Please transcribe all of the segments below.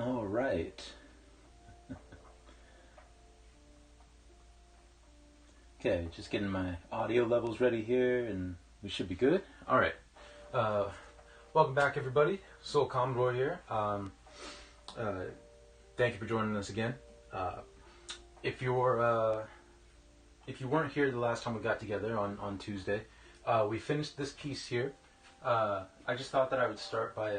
All right. Okay, just getting my audio levels ready here, and we should be good. All right. Welcome back, everybody. Soul Commodore here. Thank you for joining us again. If you weren't here the last time we got together on Tuesday, we finished this piece here. I just thought that I would start by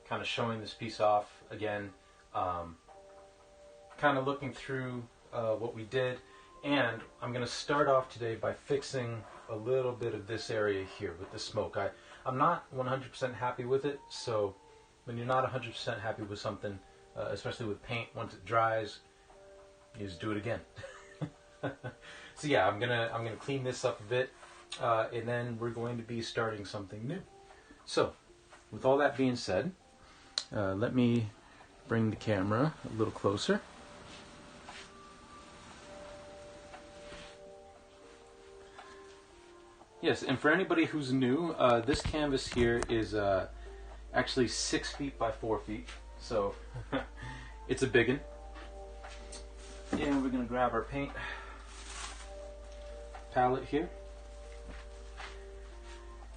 kind of showing this piece off again, kind of looking through what we did, and I'm going to start off today by fixing a little bit of this area here with the smoke. I'm not 100% happy with it, so when you're not 100% happy with something, especially with paint, once it dries, you just do it again. So yeah, I'm gonna clean this up a bit, and then we're going to be starting something new. So, with all that being said, let me bring the camera a little closer. Yes, and for anybody who's new, this canvas here is actually 6 feet by 4 feet, so it's a big one. And we're going to grab our paint palette here,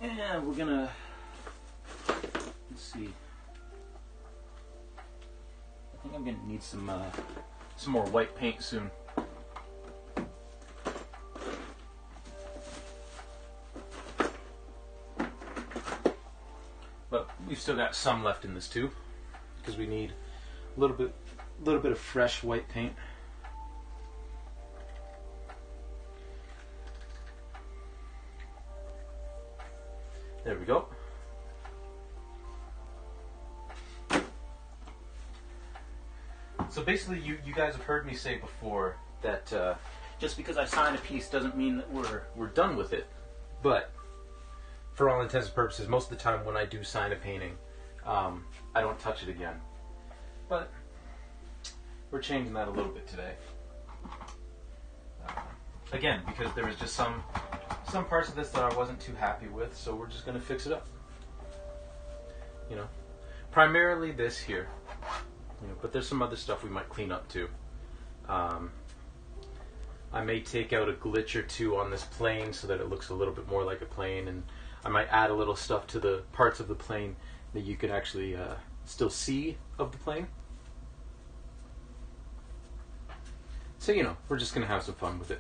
and we're going to, let's see, I think I'm going to need some more white paint soon. But we've still got some left in this too, because we need a little bit of fresh white paint. There we go. So basically, you guys have heard me say before that just because I sign a piece doesn't mean that we're done with it. But for all intents and purposes, most of the time when I do sign a painting, I don't touch it again. But we're changing that a little bit today. Again, because there was just some parts of this that I wasn't too happy with, so we're just going to fix it up. You know, primarily this here. You know, but there's some other stuff we might clean up too. I may take out a glitch or two on this plane so that it looks a little bit more like a plane, and I might add a little stuff to the parts of the plane that you can actually still see of the plane. So, you know, we're just going to have some fun with it.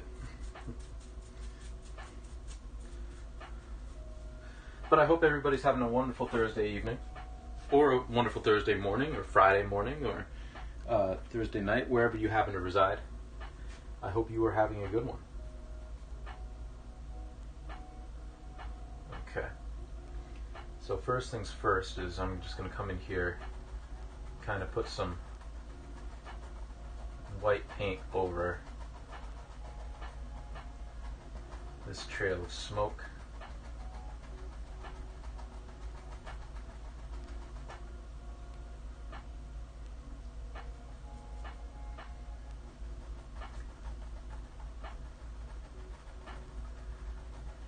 But I hope everybody's having a wonderful Thursday evening, or a wonderful Thursday morning, or Friday morning, or Thursday night, wherever you happen to reside. I hope you are having a good one. Okay. So first things first is I'm just going to come in here, kind of put some white paint over this trail of smoke.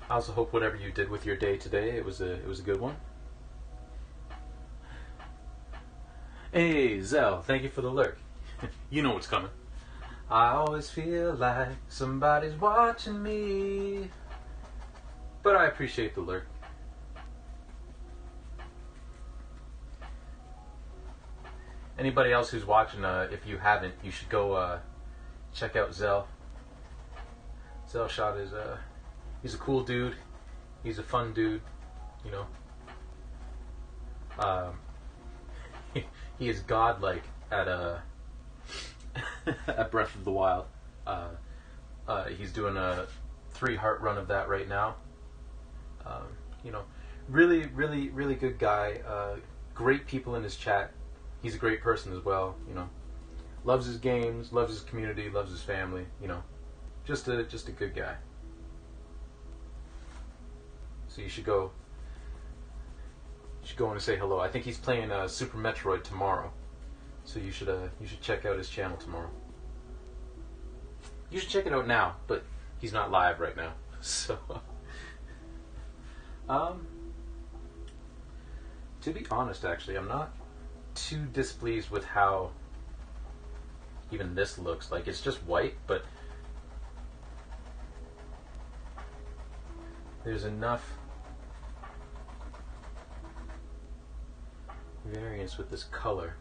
I also hope whatever you did with your day today, it was a good one. Hey, Zell, thank you for the lurk. You know what's coming. I always feel like somebody's watching me, but I appreciate the lurk. Anybody else who's watching, if you haven't, you should go check out Zell. Zell Shot is he's a cool dude. He's a fun dude, you know. He is godlike at at Breath of the Wild. He's doing a 3-heart run of that right now. You know, really good guy. Great people in his chat. He's a great person as well. You know, loves his games, loves his community, loves his family. You know, just a good guy. So you should go and say hello. I think he's playing Super Metroid tomorrow, so you should check out his channel tomorrow. You should check it out now, but he's not live right now. So, to be honest, actually, I'm not too displeased with how even this looks like. It's just white, but there's enough variance with this color.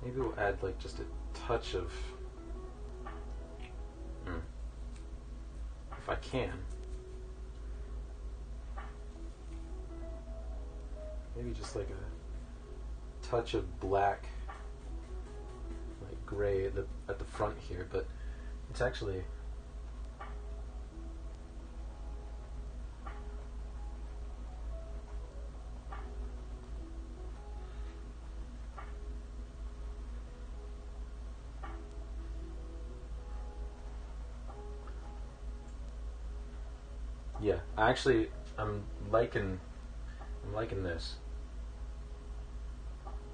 Maybe we'll add like just a touch of, if I can, maybe just like a touch of black, like gray at the front here, but it's actually, yeah, actually I'm liking this.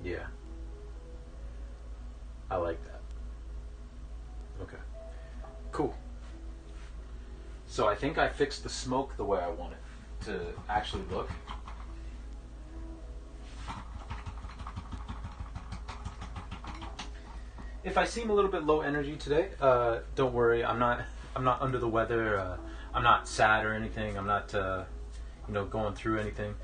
Yeah, I like that. Okay, cool. So I think I fixed the smoke the way I want it to actually look. If I seem a little bit low energy today, don't worry. I'm not under the weather. I'm not sad or anything. I'm not going through anything.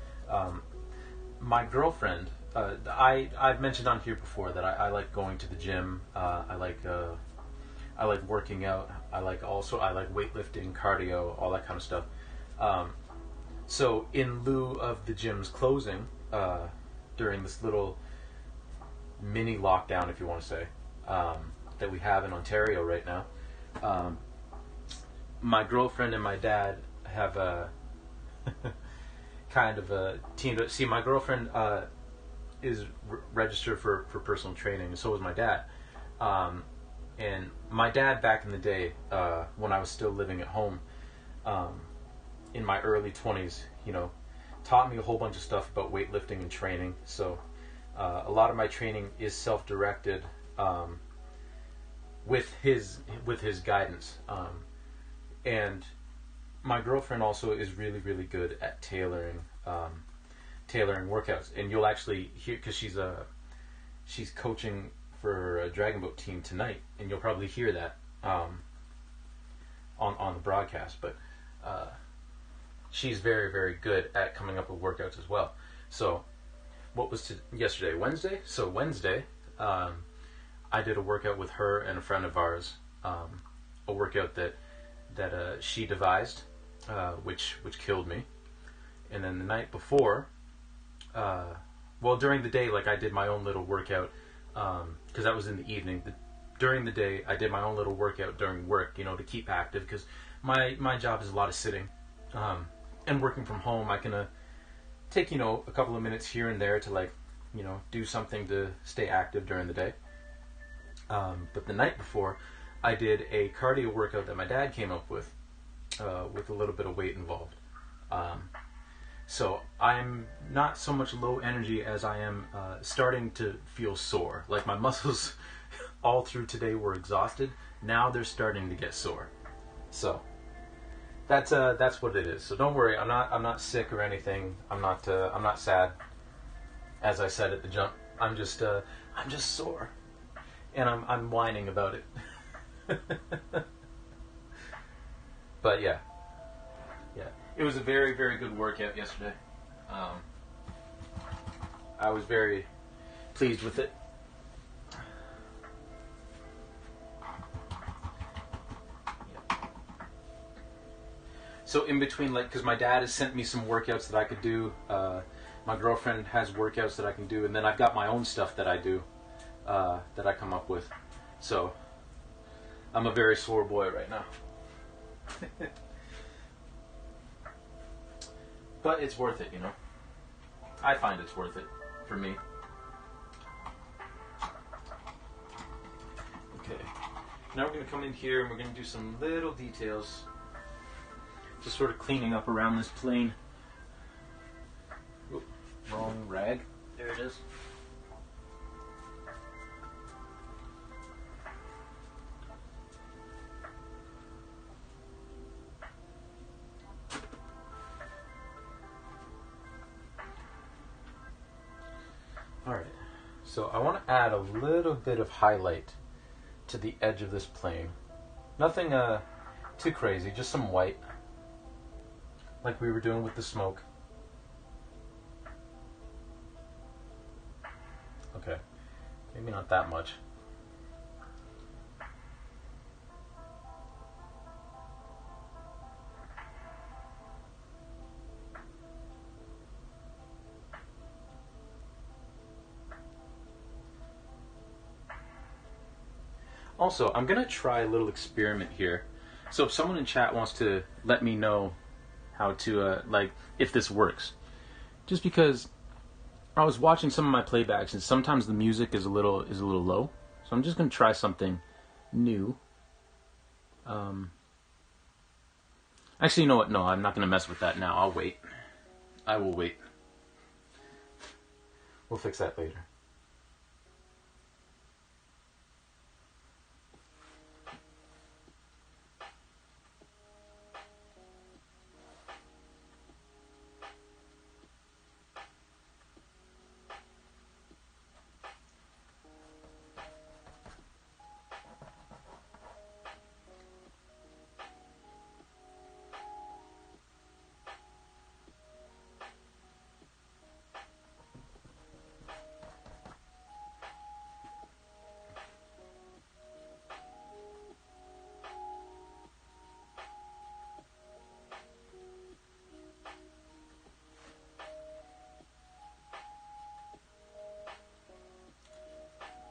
My girlfriend, I've mentioned on here before that I like going to the gym. I like working out. I like weightlifting, cardio, all that kind of stuff. So in lieu of the gyms closing during this little mini lockdown, if you want to say, that we have in Ontario right now, my girlfriend and my dad have a kind of a team. See, my girlfriend is registered for personal training, and so is my dad. And my dad, back in the day, when I was still living at home, in my early 20s, taught me a whole bunch of stuff about weightlifting and training. So a lot of my training is self-directed, with his guidance. And my girlfriend also is really, really good at tailoring workouts. And you'll actually hear, because she's coaching for a Dragon Boat team tonight, and you'll probably hear that on the broadcast. But she's very, very good at coming up with workouts as well. So what was yesterday? Wednesday? So Wednesday, I did a workout with her and a friend of ours, a workout that she devised, which killed me. And then the night before, during the day, like, I did my own little workout, because that was in the evening. During the day, I did my own little workout during work, to keep active, because my job is a lot of sitting, and working from home. I can take a couple of minutes here and there to do something to stay active during the day. But the night before, I did a cardio workout that my dad came up with a little bit of weight involved. So I'm not so much low energy as I am starting to feel sore. Like, my muscles all through today were exhausted. Now they're starting to get sore. So that's what it is. So don't worry. I'm not sick or anything. I'm not sad. As I said at the jump, I'm just sore, and I'm whining about it. But yeah, it was a very, very good workout yesterday. I was very pleased with it. Yeah. So in between, because my dad has sent me some workouts that I could do. My girlfriend has workouts that I can do, and then I've got my own stuff that I do, that I come up with. So I'm a very sore boy right now. But it's worth it, I find it's worth it for me. Okay. Now we're going to come in here and we're going to do some little details. Just sort of cleaning up around this plane. Oop, wrong rag. There it is. So I want to add a little bit of highlight to the edge of this plane. Nothing too crazy, just some white, like we were doing with the smoke. Okay, maybe not that much. Also, I'm going to try a little experiment here. So if someone in chat wants to let me know how to, like, if this works. Just because I was watching some of my playbacks and sometimes the music is a little low. So I'm just going to try something new. Actually, you know what? No, I'm not going to mess with that now. I'll wait. I will wait. We'll fix that later.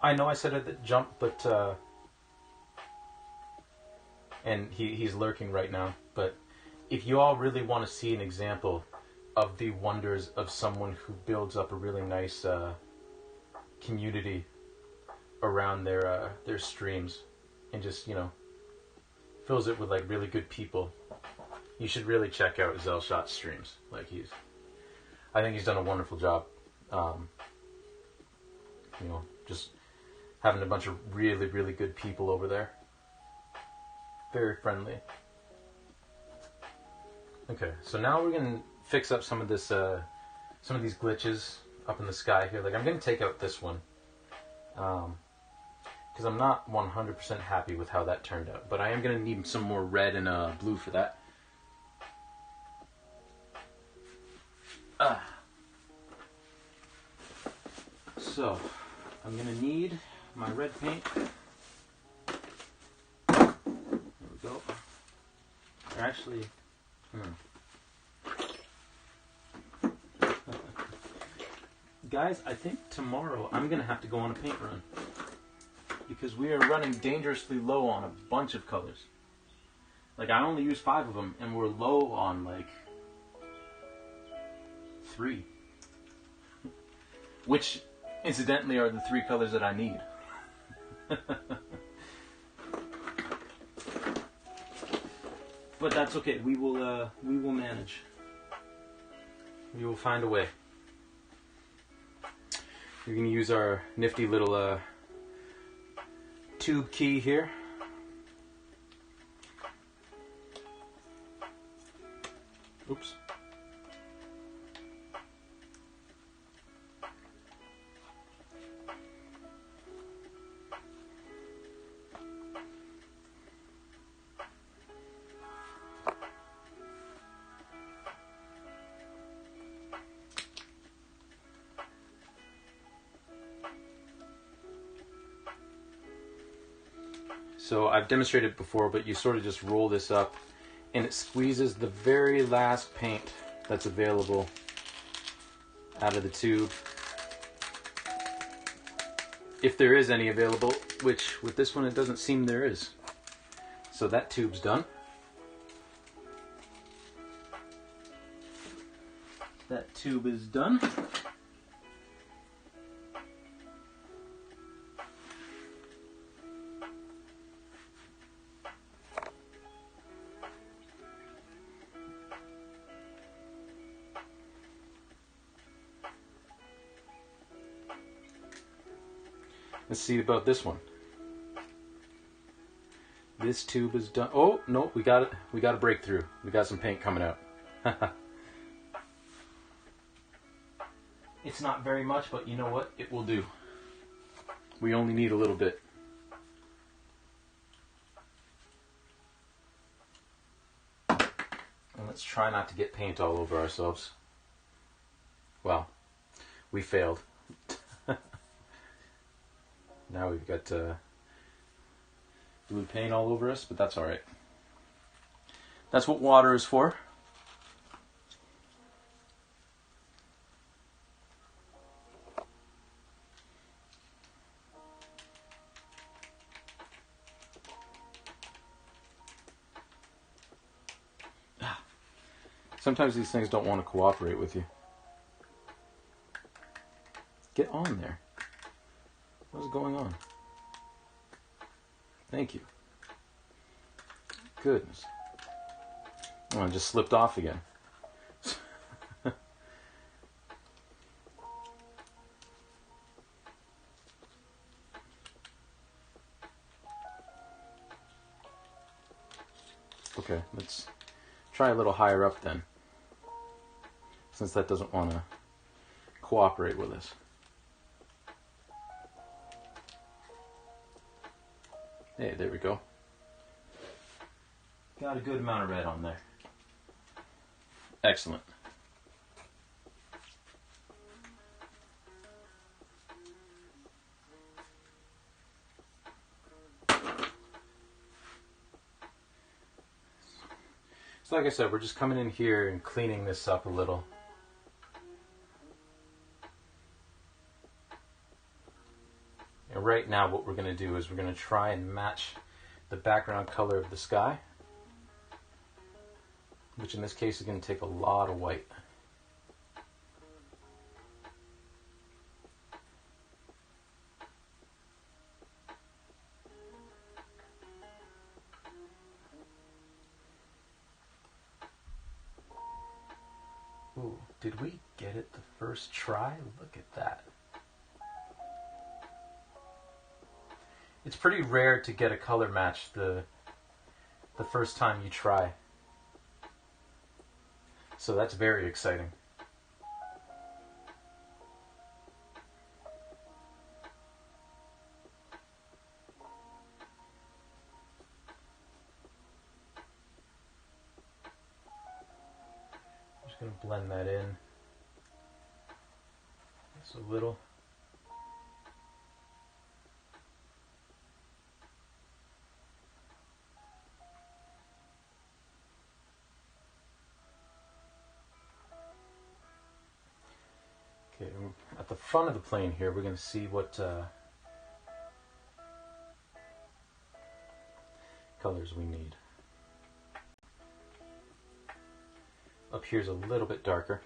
I know I said it at jump, but and he's lurking right now. But if you all really want to see an example of the wonders of someone who builds up a really nice community around their streams, and just, you know, fills it with like really good people, you should really check out Zelshot's streams. Like I think he's done a wonderful job. You know, just having a bunch of really, really good people over there. Very friendly. Okay, so now we're gonna fix up some of this, some of these glitches up in the sky here. Like, I'm gonna take out this one, because I'm not 100% happy with how that turned out. But I am gonna need some more red and blue for that. So I'm gonna need my red paint. There we go. Or actually, guys, I think tomorrow I'm gonna have to go on a paint run because we are running dangerously low on a bunch of colors. Like, I only use 5 of them, and we're low on like 3, which incidentally are the 3 colors that I need. But that's okay. We will manage. We will find a way. We're going to use our nifty little tube key here. Oops. So I've demonstrated it before, but you sort of just roll this up and it squeezes the very last paint that's available out of the tube. If there is any available, which with this one it doesn't seem there is. So that tube's done. That tube is done. Let's see about this one. This tube is done. Oh no, we got it. We got a breakthrough. We got some paint coming out. It's not very much, but you know what? It will do. We only need a little bit. And let's try not to get paint all over ourselves. Well, we failed. Now we've got blue paint all over us, but that's alright. That's what water is for. Sometimes these things don't want to cooperate with you. Get on there. What is going on? Thank you. Goodness. Oh, I just slipped off again. Okay, let's try a little higher up then, since that doesn't want to cooperate with us. Hey, there we go. Got a good amount of red on there. Excellent. So like I said, we're just coming in here and cleaning this up a little. And right now what we're going to do is we're going to try and match the background color of the sky, which in this case is going to take a lot of white. Ooh, did we get it the first try? Look at that. It's pretty rare to get a color match the first time you try. So that's very exciting. I'm just going to blend that in just a little. Okay, at the front of the plane here, we're going to see what colors we need. Up here's a little bit darker.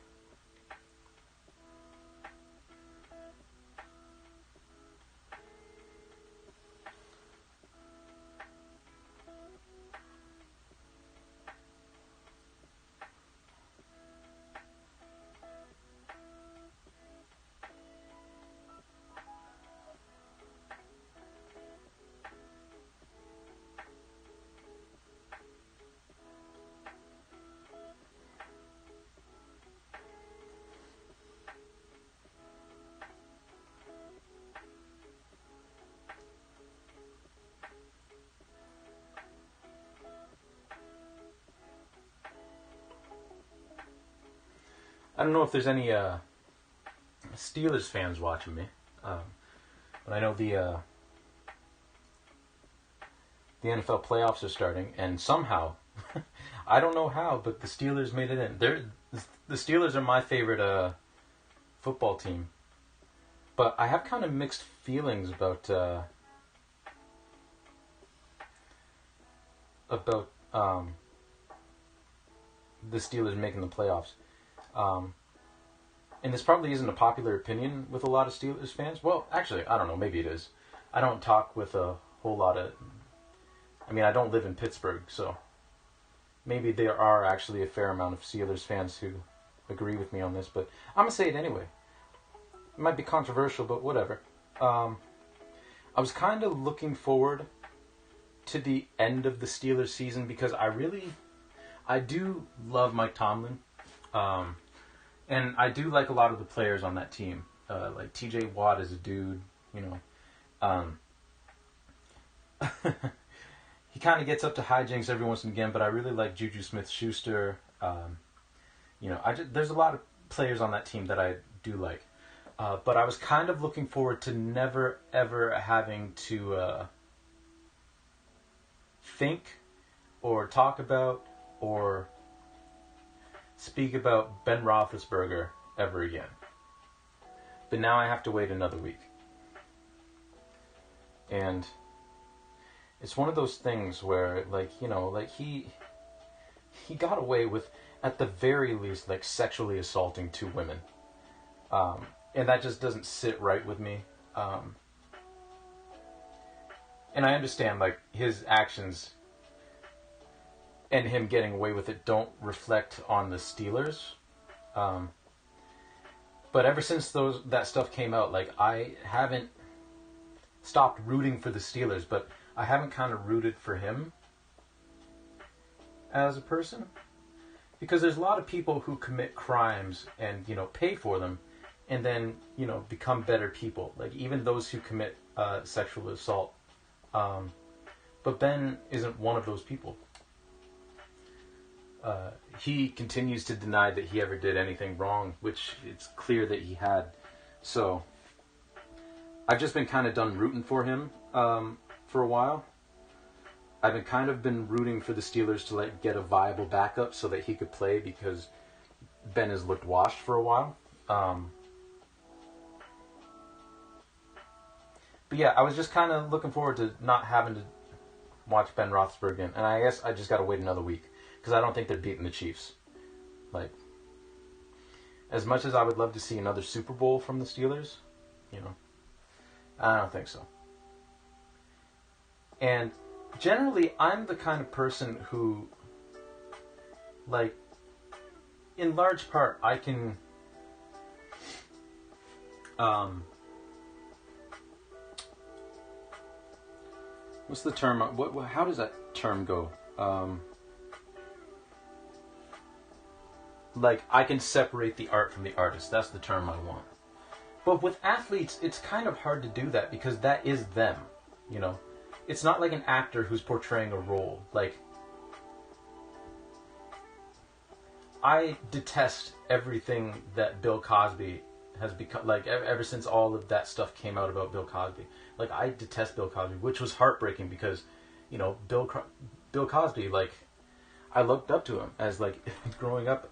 I don't know if there's any Steelers fans watching me, but I know the NFL playoffs are starting, and somehow, I don't know how, but the Steelers made it in. The Steelers are my favorite football team, but I have kind of mixed feelings about the Steelers making the playoffs. And this probably isn't a popular opinion with a lot of Steelers fans. Well, actually, I don't know. Maybe it is. I don't talk with a whole lot of... I mean, I don't live in Pittsburgh, so maybe there are actually a fair amount of Steelers fans who agree with me on this, but I'm going to say it anyway. It might be controversial, but whatever. I was kind of looking forward to the end of the Steelers season because I do love Mike Tomlin. And I do like a lot of the players on that team. Like TJ Watt is a dude, you know. Um, he kind of gets up to hijinks every once and again, but I really like Juju Smith-Schuster. There's a lot of players on that team that I do like. But I was kind of looking forward to never, ever having to think or talk about or speak about Ben Roethlisberger ever again. But now I have to wait another week. And it's one of those things where, he got away with, at the very least, sexually assaulting 2 women. And that just doesn't sit right with me. And I understand, his actions and him getting away with it don't reflect on the Steelers. But ever since that stuff came out, I haven't stopped rooting for the Steelers, but I haven't kind of rooted for him as a person. Because there's a lot of people who commit crimes and, pay for them and then, become better people. Even those who commit sexual assault. But Ben isn't one of those people. He continues to deny that he ever did anything wrong, which it's clear that he had. So I've just been kind of done rooting for him for a while. I've been rooting for the Steelers to get a viable backup so that he could play, because Ben has looked washed for a while. But yeah, I was just kind of looking forward to not having to watch Ben Roethlisberger again. And I guess I just got to wait another week, because I don't think they're beating the Chiefs. As much as I would love to see another Super Bowl from the Steelers, I don't think so. And generally, I'm the kind of person who, in large part, I can, what's the term? How does that term go? I can separate the art from the artist. That's the term I want. But with athletes, it's kind of hard to do that, because that is them, It's not like an actor who's portraying a role. I detest everything that Bill Cosby has become, ever since all of that stuff came out about Bill Cosby. I detest Bill Cosby, which was heartbreaking, because, Bill Cosby, I looked up to him as, growing up,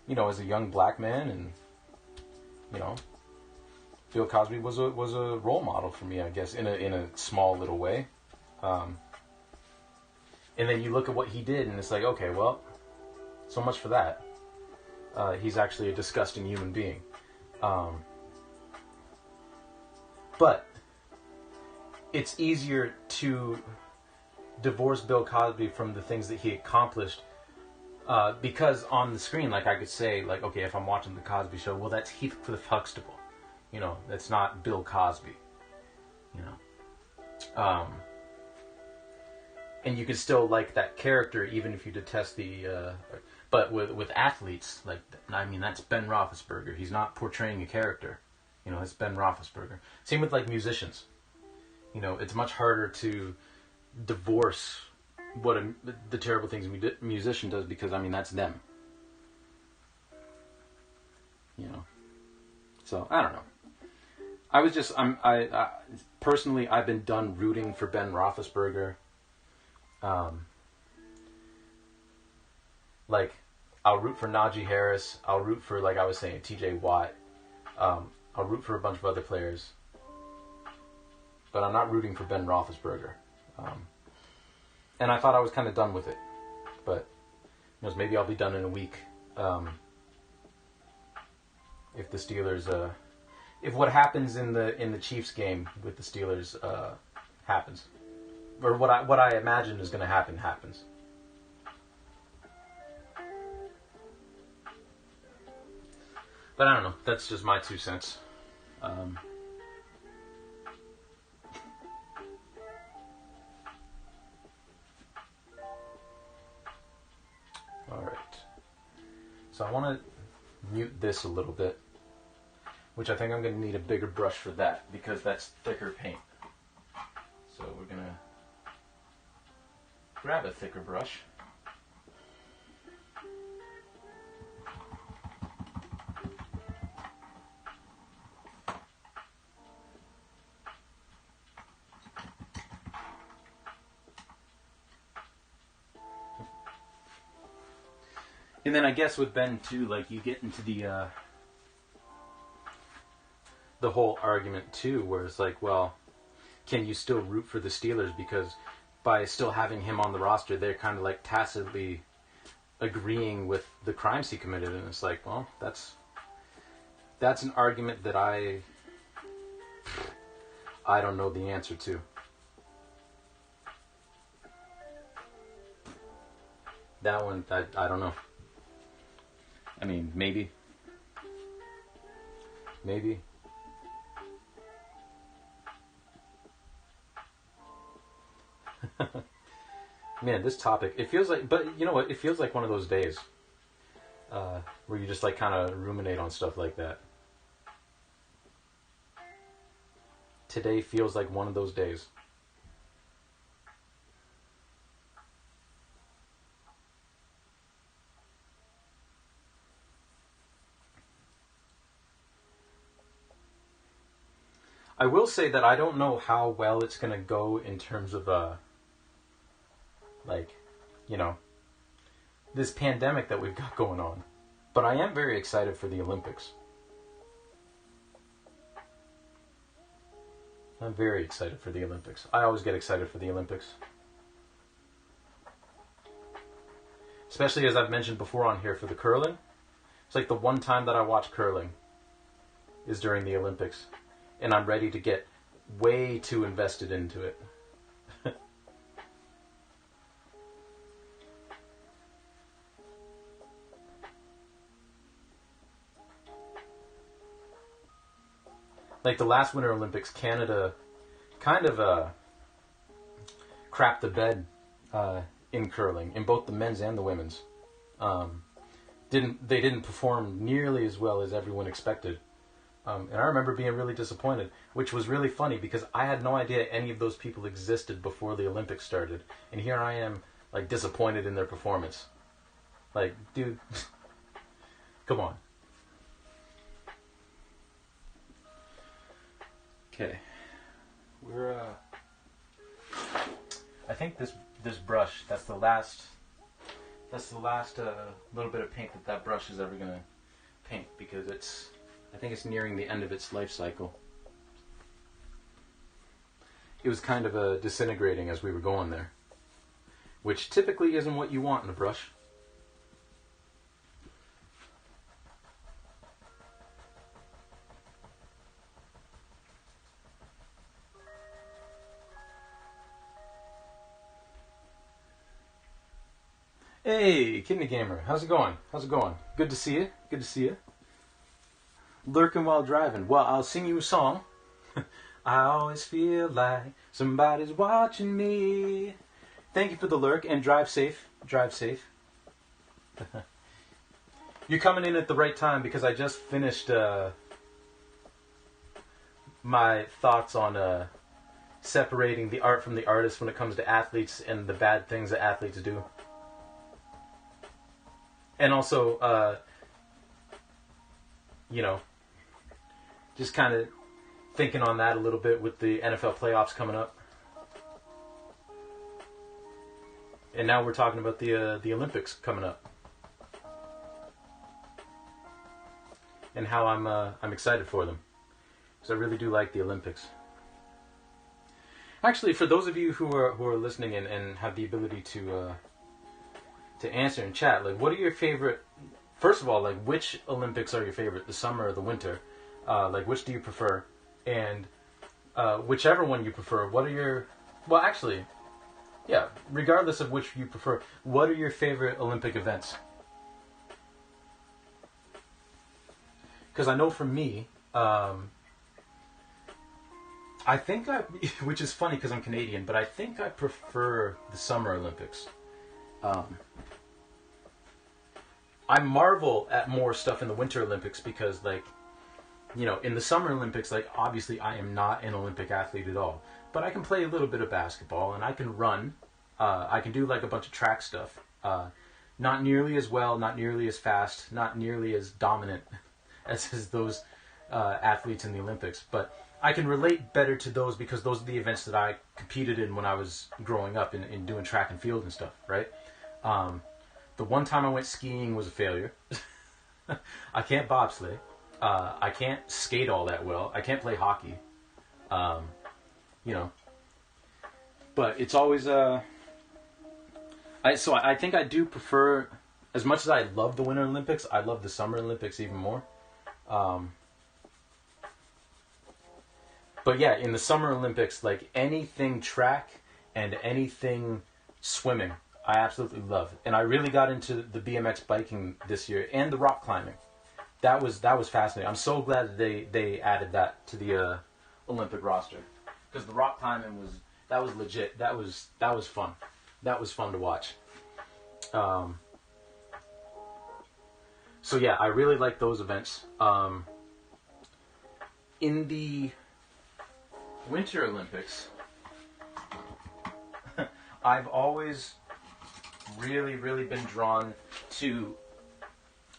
as a young black man, and, Bill Cosby was a role model for me, I guess, in a small little way. And then you look at what he did, and it's okay, well, so much for that. He's actually a disgusting human being. But it's easier to divorce Bill Cosby from the things that he accomplished, because on the screen, I could say, okay, if I'm watching the Cosby Show, well, that's Heathcliff Huxtable. That's not Bill Cosby. And you can still like that character even if you detest the. But with athletes, that's Ben Roethlisberger. He's not portraying a character. It's Ben Roethlisberger. Same with musicians. It's much harder to divorce the terrible things a musician does, because that's them. So I don't know. I personally, I've been done rooting for Ben Roethlisberger. I'll root for Najee Harris. I'll root for, like I was saying, TJ Watt. I'll root for a bunch of other players. But I'm not rooting for Ben Roethlisberger. And I thought I was kind of done with it. But who knows, maybe I'll be done in a week. If the Steelers, if what happens in the Chiefs game with the Steelers happens, or what I imagine is going to happen happens. But I don't know. That's just my 2 cents. All right. So I want to mute this a little bit, which I think I'm going to need a bigger brush for that because that's thicker paint. So we're going to grab a thicker brush. And then I guess with Ben too, like you get into the whole argument too, where it's like, well, can you still root for the Steelers because by still having him on the roster, they're kind of like tacitly agreeing with the crimes he committed, and it's like, well, that's an argument that I don't know the answer to. That one, I don't know. I mean, maybe. Man, this topic, it feels like, but you know what? It feels like one of those days where you just like kind of ruminate on stuff like that. Today feels like one of those days. I will say that I don't know how well it's going to go in terms of, like, you know, this pandemic that we've got going on. But I am very excited for the Olympics. I'm very excited for the Olympics. I always get excited for the Olympics. Especially as I've mentioned before on here for the curling. It's like the one time that I watch curling is during the Olympics. And I'm ready to get way too invested into it. Like the last Winter Olympics, Canada kind of crapped the bed in curling, in both the men's and the women's. They didn't perform nearly as well as everyone expected. And I remember being really disappointed, which was really funny because I had no idea any of those people existed before the Olympics started. And here I am, like, disappointed in their performance. Like, dude, come on. Okay. I think this brush, that's the last little bit of paint that brush is ever gonna paint because I think it's nearing the end of its life cycle. It was kind of disintegrating as we were going there, which typically isn't what you want in a brush. Hey, Kidney Gamer, how's it going? Good to see you. Lurking while driving. Well, I'll sing you a song. I always feel like somebody's watching me. Thank you for the lurk and drive safe. You're coming in at the right time because I just finished my thoughts on separating the art from the artist when it comes to athletes and the bad things that athletes do. And also, you know, just kind of thinking on that a little bit with the NFL playoffs coming up. And now we're talking about the Olympics coming up. And how I'm excited for them. Because I really do like the Olympics. Actually, for those of you who are listening and have the ability to answer in chat, like, what are your favorite? First of all, like, which Olympics are your favorite? The summer or the winter? Like, which do you prefer? And whichever one you prefer, what are your? Well, actually, yeah. Regardless of which you prefer, what are your favorite Olympic events? Because I know for me, I think which is funny because I'm Canadian, but I think I prefer the Summer Olympics. I marvel at more stuff in the Winter Olympics because, like, you know, in the Summer Olympics, like obviously I am not an Olympic athlete at all, but I can play a little bit of basketball and I can run. I can do like a bunch of track stuff. Not nearly as well, not nearly as fast, not nearly as dominant as those athletes in the Olympics, but I can relate better to those because those are the events that I competed in when I was growing up in doing track and field and stuff, right? The one time I went skiing was a failure. I can't bobsleigh. I can't skate all that well. I can't play hockey. You know, but it's always I think I do prefer, as much as I love the Winter Olympics, I love the Summer Olympics even more. But yeah, in the Summer Olympics, like anything track and anything swimming, I absolutely love. And I really got into the BMX biking this year and the rock climbing. That was fascinating. I'm so glad that they added that to the Olympic roster, because the rock climbing was legit. That was fun. That was fun to watch. So yeah, I really like those events. In the Winter Olympics, I've always really been drawn to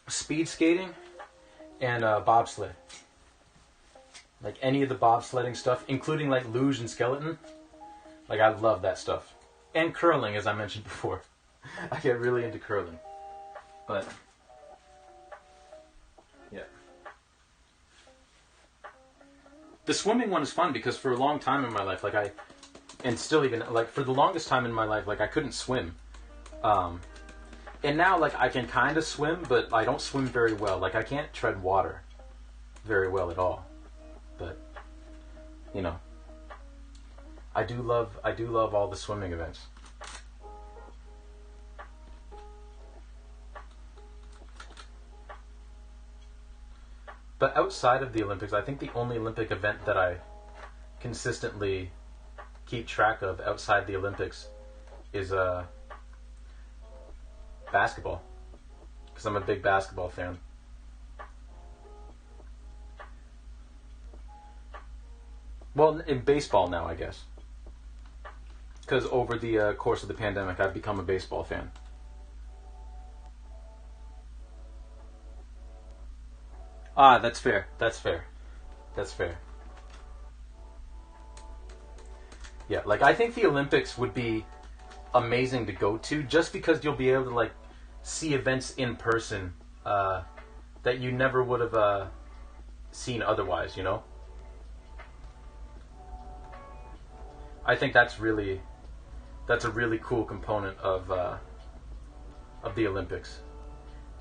speed skating and bobsled. Like any of the bobsledding stuff, including like luge and skeleton. Like I love that stuff. And curling, as I mentioned before. I get really into curling. But yeah. The swimming one is fun because for a long time in my life, and still even, like for the longest time in my life, like I couldn't swim. And now, like, I can kind of swim, but I don't swim very well. Like, I can't tread water very well at all. But, you know, I do love all the swimming events. But outside of the Olympics, I think the only Olympic event that I consistently keep track of outside the Olympics is basketball, because I'm a big basketball fan. Well, in baseball now, I guess, because over the course of the pandemic, I've become a baseball fan. Ah, that's fair. That's fair. That's fair. Yeah, like I think the Olympics would be amazing to go to just because you'll be able to like see events in person that you never would have seen otherwise, you know? I think that's a really cool component of the Olympics.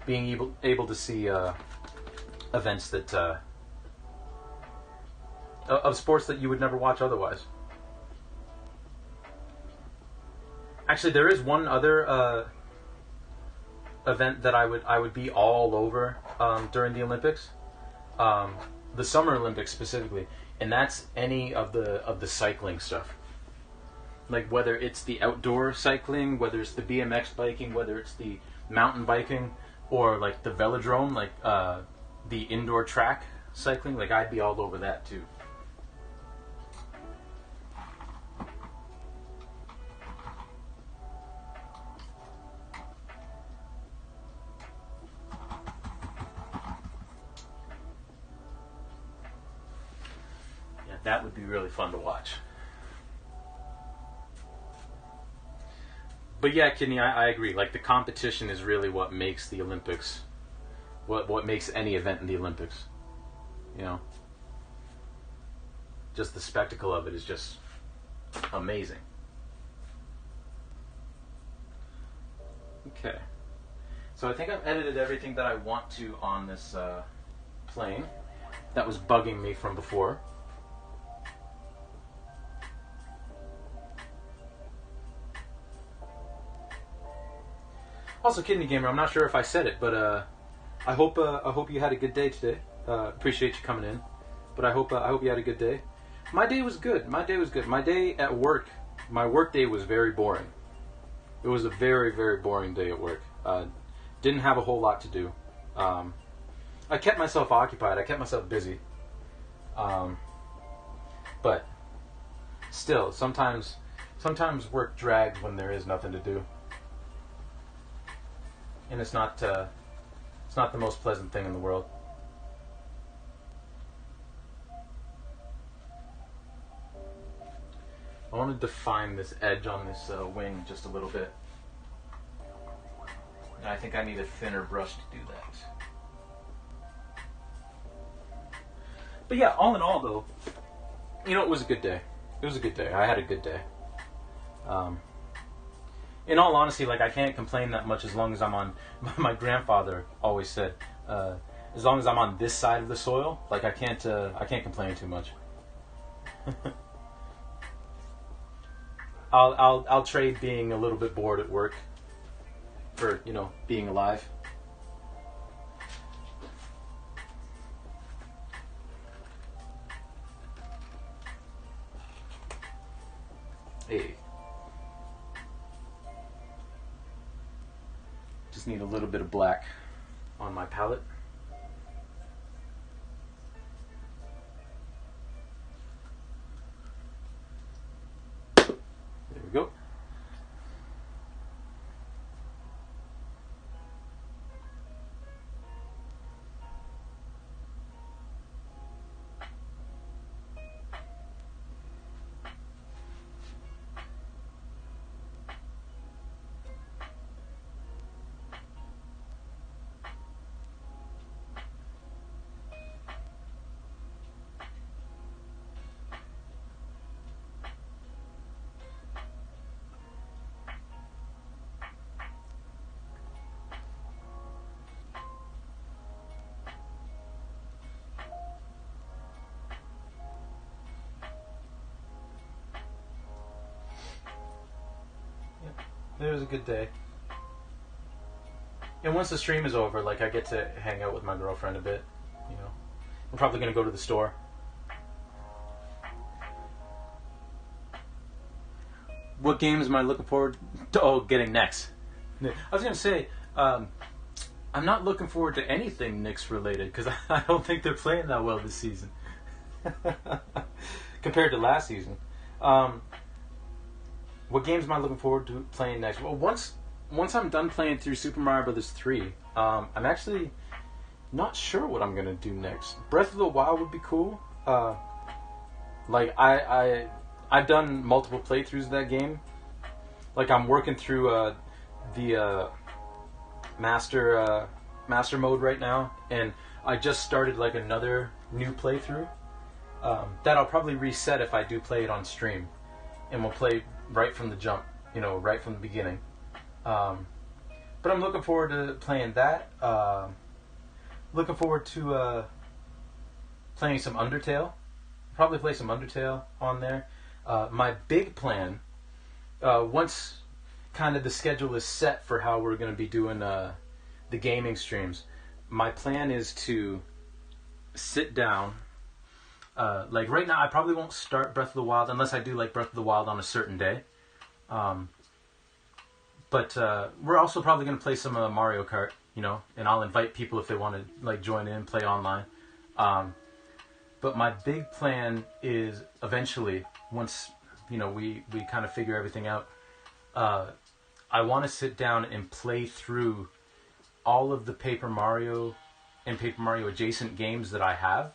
Being able to see events that of sports that you would never watch otherwise. Actually, there is one other event that I would be all over during the Olympics, the Summer Olympics specifically, and that's any of the cycling stuff. Like whether it's the outdoor cycling, whether it's the BMX biking, whether it's the mountain biking, or like the velodrome, like the indoor track cycling. Like I'd be all over that too. That would be really fun to watch. But yeah, Kidney, I agree. Like the competition is really what makes the Olympics, what makes any event in the Olympics. You know, just the spectacle of it is just amazing. Okay, so I think I've edited everything that I want to on this plane that was bugging me from before. Also, Kidney Gamer, I'm not sure if I said it, but I hope you had a good day today. Appreciate you coming in, but I hope you had a good day. My day was good. My day at work, my work day was very boring. It was a very boring day at work. Didn't have a whole lot to do. I kept myself occupied. I kept myself busy. Um, but still, sometimes work drags when there is nothing to do, and it's not the most pleasant thing in the world. I want to define this edge on this wing just a little bit. And I think I need a thinner brush to do that. But yeah, all in all though, it was a good day. It was a good day. I had a good day. In all honesty, like, I can't complain that much as long as I'm on, my grandfather always said, as long as I'm on this side of the soil, like, I can't complain too much. I'll trade being a little bit bored at work for, being alive. Hey. Just need a little bit of black on my palette. There we go. It was a good day. And once the stream is over, like, I get to hang out with my girlfriend a bit, I'm probably going to go to the store. What games am I looking forward to getting next? I was going to say, I'm not looking forward to anything Knicks related, because I don't think they're playing that well this season. Compared to last season. What games am I looking forward to playing next? Well, once I'm done playing through Super Mario Bros. 3, I'm actually not sure what I'm gonna do next. Breath of the Wild would be cool. Like, I've done multiple playthroughs of that game. Like, I'm working through the master mode right now, and I just started like another new playthrough that I'll probably reset if I do play it on stream, and we'll play right from the jump, right from the beginning. But I'm looking forward to playing that. Looking forward to playing some Undertale. Probably play some Undertale on there. My big plan, once kind of the schedule is set for how we're going to be doing the gaming streams, my plan is to sit down. Like, right now, I probably won't start Breath of the Wild unless I do like Breath of the Wild on a certain day. But we're also probably going to play some Mario Kart, and I'll invite people if they want to like join in, play online. But my big plan is eventually, once we kind of figure everything out, I want to sit down and play through all of the Paper Mario and Paper Mario adjacent games that I have.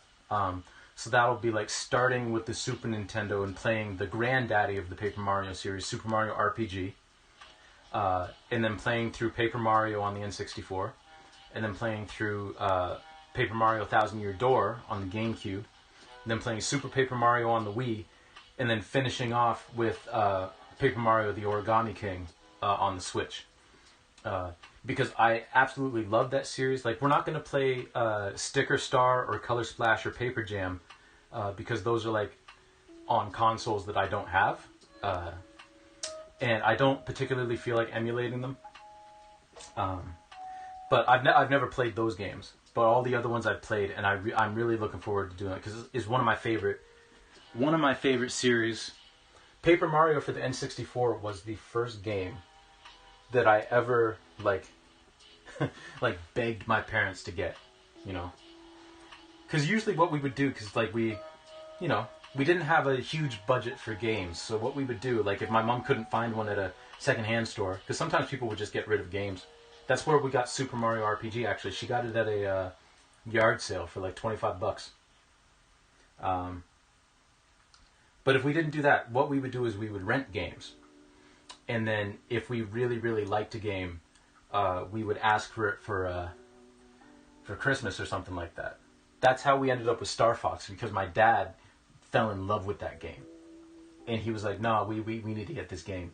So that'll be like starting with the Super Nintendo and playing the granddaddy of the Paper Mario series, Super Mario RPG. And then playing through Paper Mario on the N64. And then playing through Paper Mario Thousand Year Door on the GameCube. And then playing Super Paper Mario on the Wii. And then finishing off with Paper Mario the Origami King on the Switch. Because I absolutely love that series. Like, we're not going to play Sticker Star or Color Splash or Paper Jam, because those are like on consoles that I don't have, and I don't particularly feel like emulating them. But I've never played those games, but all the other ones I've played, and I'm really looking forward to doing it because it's one of my favorite series. Paper Mario for the N64 was the first game that I ever like begged my parents to get, Because usually what we would do, because like we didn't have a huge budget for games. So what we would do, like if my mom couldn't find one at a secondhand store, because sometimes people would just get rid of games. That's where we got Super Mario RPG, actually. She got it at a yard sale for like $25. But if we didn't do that, what we would do is we would rent games. And then if we really, really liked a game, we would ask for it for Christmas or something like that. That's how we ended up with Star Fox, because my dad fell in love with that game. And he was like, no, we need to get this game.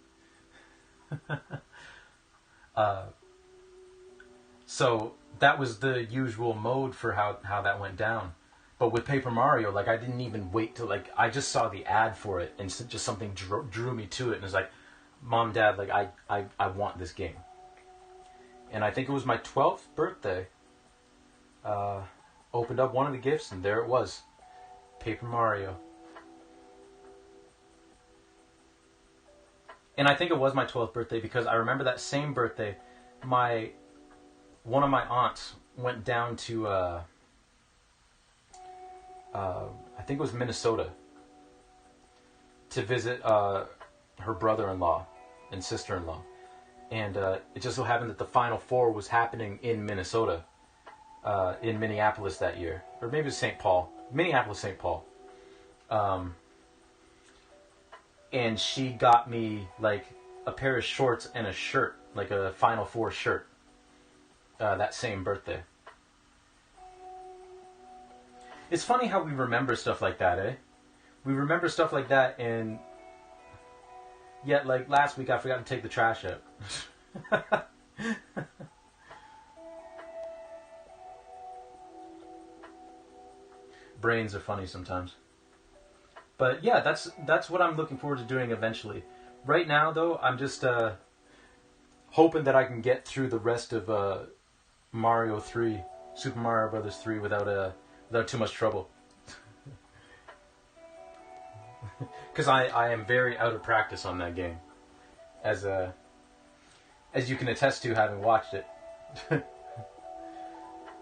So that was the usual mode for how that went down. But with Paper Mario, like I didn't even wait till like I just saw the ad for it and just something drew me to it, and it's like, Mom, Dad, like I want this game. And I think it was my 12th birthday. Opened up one of the gifts, and there it was, Paper Mario. And I think it was my 12th birthday because I remember that same birthday, one of my aunts went down to I think it was Minnesota, to visit her brother-in-law and sister-in-law. And it just so happened that the Final Four was happening in Minnesota, in Minneapolis that year. Or maybe it was St. Paul. Minneapolis, St. Paul. And she got me like a pair of shorts and a shirt, like a Final Four shirt, that same birthday. It's funny how we remember stuff like that, eh? We remember stuff like that, and yet, like, last week I forgot to take the trash out. Brains are funny sometimes. But yeah, that's what I'm looking forward to doing eventually. Right now, though, I'm just hoping that I can get through the rest of Mario 3, Super Mario Brothers 3, without too much trouble. Because I am very out of practice on that game, as you can attest to having watched it.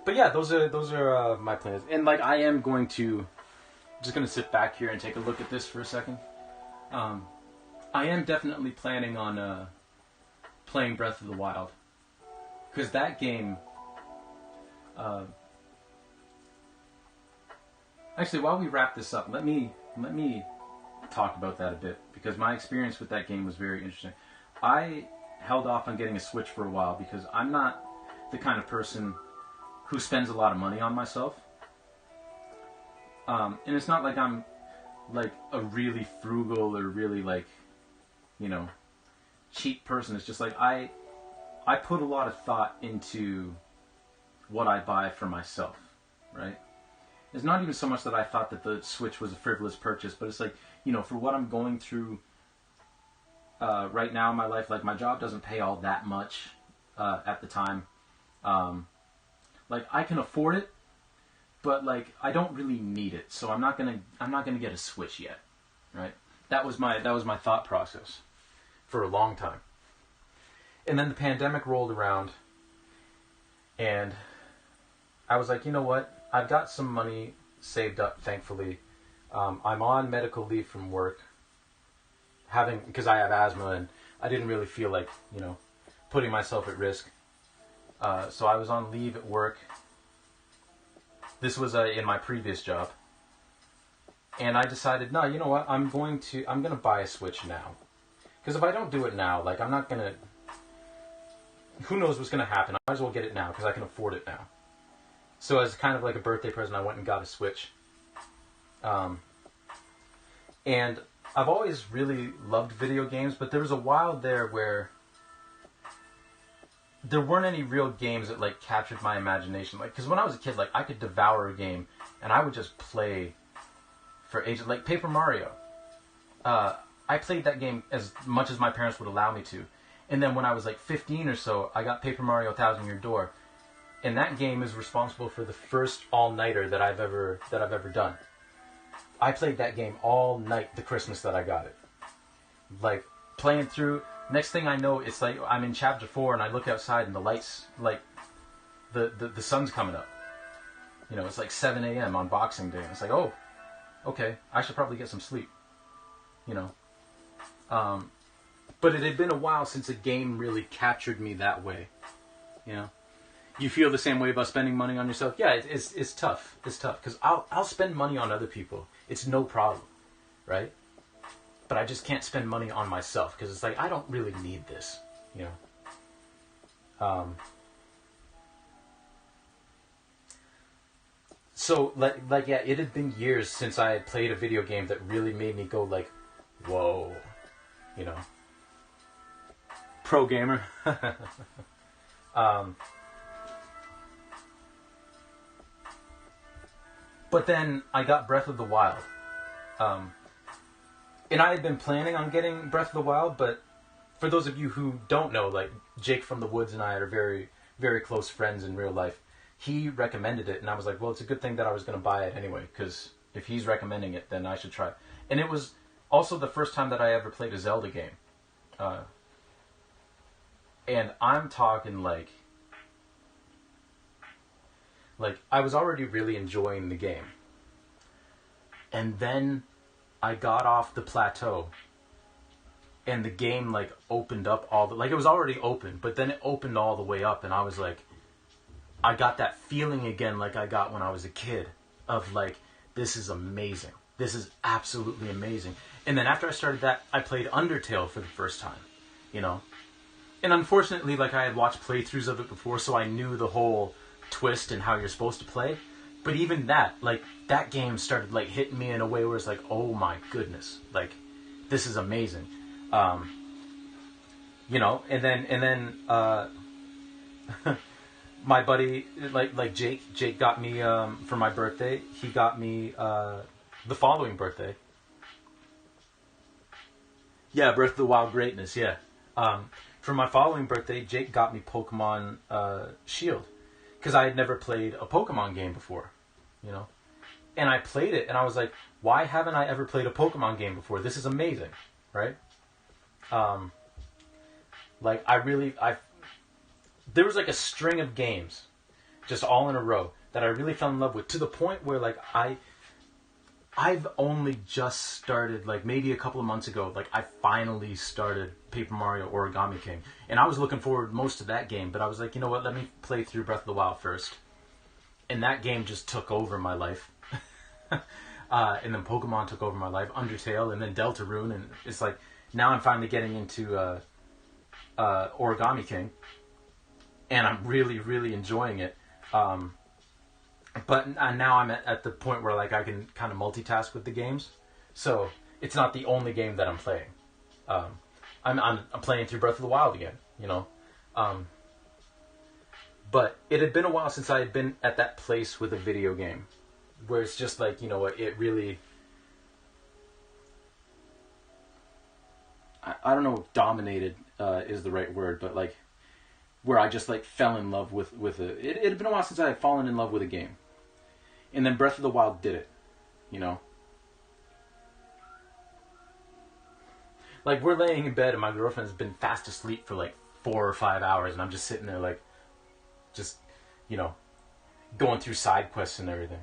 But yeah, those are my plans, and like I am going to just gonna sit back here and take a look at this for a second. I am definitely planning on playing Breath of the Wild, because that game. Actually, while we wrap this up, let me talk about that a bit, because my experience with that game was very interesting. I held off on getting a Switch for a while because I'm not the kind of person who spends a lot of money on myself. And it's not like I'm like a really frugal or really like, cheap person. It's just like I put a lot of thought into what I buy for myself, right? It's not even so much that I thought that the Switch was a frivolous purchase, but it's like, for what I'm going through right now in my life, like my job doesn't pay all that much at the time. Like I can afford it, but like I don't really need it, so I'm not gonna get a Switch yet, right? That was my thought process for a long time. And then the pandemic rolled around, and I was like, you know what? I've got some money saved up, thankfully. I'm on medical leave from work, because I have asthma, and I didn't really feel like, putting myself at risk. So I was on leave at work. This was in my previous job. And I decided, no, you know what? I'm gonna buy a Switch now. Because if I don't do it now, like I'm not gonna, who knows what's gonna happen? I might as well get it now because I can afford it now. So as kind of like a birthday present, I went and got a Switch. And I've always really loved video games, but there was a while there where there weren't any real games that like captured my imagination. Like, because when I was a kid, like I could devour a game and I would just play for ages. Like Paper Mario. I played that game as much as my parents would allow me to. And then when I was like 15 or so, I got Paper Mario Thousand Year Door. And that game is responsible for the first all-nighter that I've ever done. I played that game all night the Christmas that I got it. Like, playing through, next thing I know, it's like I'm in chapter 4 and I look outside and the lights, like, the sun's coming up. You know, it's like 7 a.m. on Boxing Day. And it's like, oh, okay, I should probably get some sleep. You know. But it had been a while since a game really captured me that way. You know. You feel the same way about spending money on yourself? Yeah, it's tough. It's tough. Because I'll spend money on other people. It's no problem. Right? But I just can't spend money on myself. Because it's like, I don't really need this. You know. So, like, yeah, it had been years since I had played a video game that really made me go, like, whoa, you know. Pro gamer. But then I got Breath of the Wild. And I had been planning on getting Breath of the Wild, but for those of you who don't know, like, Jake from the Woods and I are very, very close friends in real life. He recommended it, and I was like, well, it's a good thing that I was going to buy it anyway, because if he's recommending it, then I should try it. And it was also the first time that I ever played a Zelda game. And I'm talking like I was already really enjoying the game. And then I got off the plateau, and the game, like, opened up all the... Like, it was already open, but then it opened all the way up, and I was like... I got that feeling again like I got when I was a kid of, like, this is amazing. This is absolutely amazing. And then after I started that, I played Undertale for the first time, you know? And unfortunately, like, I had watched playthroughs of it before, so I knew the whole twist and how you're supposed to play. But even that, like, that game started, like, hitting me in a way where it's like, oh my goodness, like, this is amazing. You know, and then my buddy, like Jake got me, for my birthday, he got me, the following birthday. Yeah, Breath of the Wild greatness, yeah. For my following birthday, Jake got me Pokemon, Shield. Because I had never played a Pokemon game before, you know? And I played it, and I was like, why haven't I ever played a Pokemon game before? This is amazing, right? Like, there was like a string of games, just all in a row, that I really fell in love with, to the point where, like, I've only just started, like, maybe a couple of months ago, like, I finally started Paper Mario Origami King. And I was looking forward most to that game, but I was like, you know what, let me play through Breath of the Wild first. And that game just took over my life. And then Pokemon took over my life, Undertale, and then Deltarune, and it's like, now I'm finally getting into Origami King. And I'm really, really enjoying it. But now I'm at the point where, like, I can kind of multitask with the games. So it's not the only game that I'm playing. I'm playing through Breath of the Wild again, you know. But it had been a while since I had been at that place with a video game, where it's just like, you know what, it really... I don't know if dominated is the right word, but, like, where I just, like, fell in love with it. It had been a while since I had fallen in love with a game. And then Breath of the Wild did it, you know? Like, we're laying in bed and my girlfriend's been fast asleep for, like, 4 or 5 hours, and I'm just sitting there, like, just, you know, going through side quests and everything.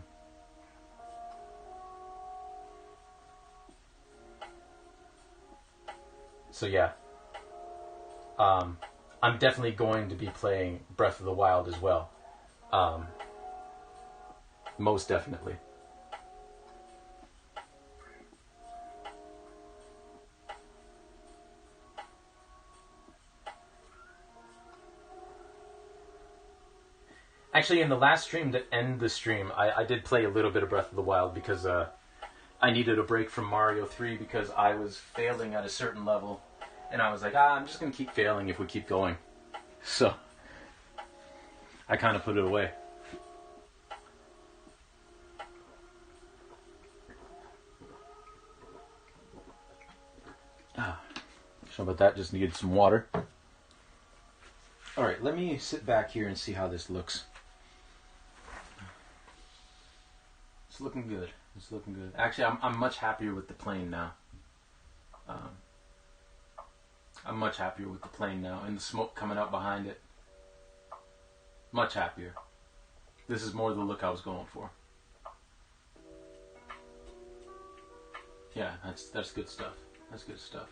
So, yeah. I'm definitely going to be playing Breath of the Wild as well. Most definitely. Actually, in the last stream, to end the stream, I did play a little bit of Breath of the Wild because I needed a break from Mario 3 because I was failing at a certain level. And I was like, I'm just going to keep failing if we keep going. So, I kind of put it away. So about that, just needed some water. Alright, let me sit back here and see how this looks. It's looking good. It's looking good. Actually, I'm much happier with the plane now. I'm much happier with the plane now, and the smoke coming up behind it. Much happier. This is more the look I was going for. Yeah, that's good stuff. That's good stuff.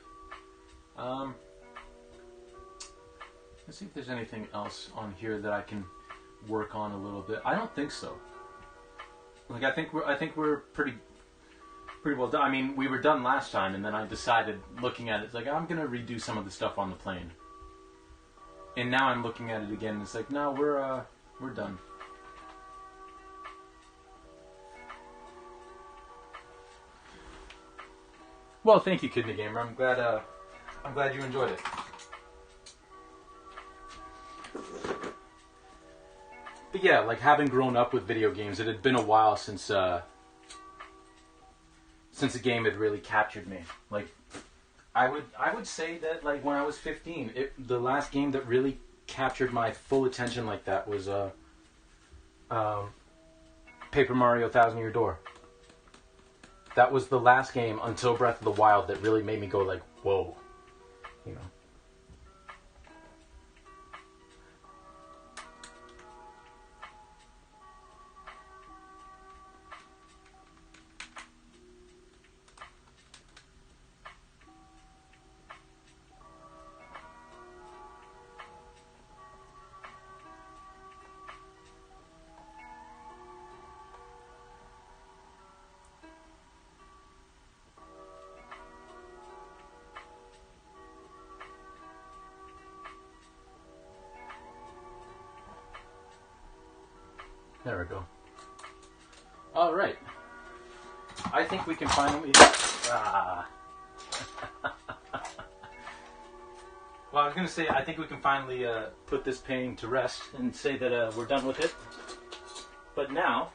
Let's see if there's anything else on here that I can work on a little bit. I don't think so. Like I think we're pretty well done. I mean, we were done last time, and then I decided, looking at it, it's like I'm gonna redo some of the stuff on the plane. And now I'm looking at it again, and it's like, no, we're done. Well, thank you, Kidney Gamer. I'm glad you enjoyed it. But yeah, like having grown up with video games, it had been a while since a game had really captured me. Like, I would say that like when I was 15, the last game that really captured my full attention like that was Paper Mario Thousand Year Door. That was the last game until Breath of the Wild that really made me go like, whoa, you know. There we go. All right. I think we can finally... Well, I was going to say, I think we can finally put this painting to rest and say that we're done with it. But now,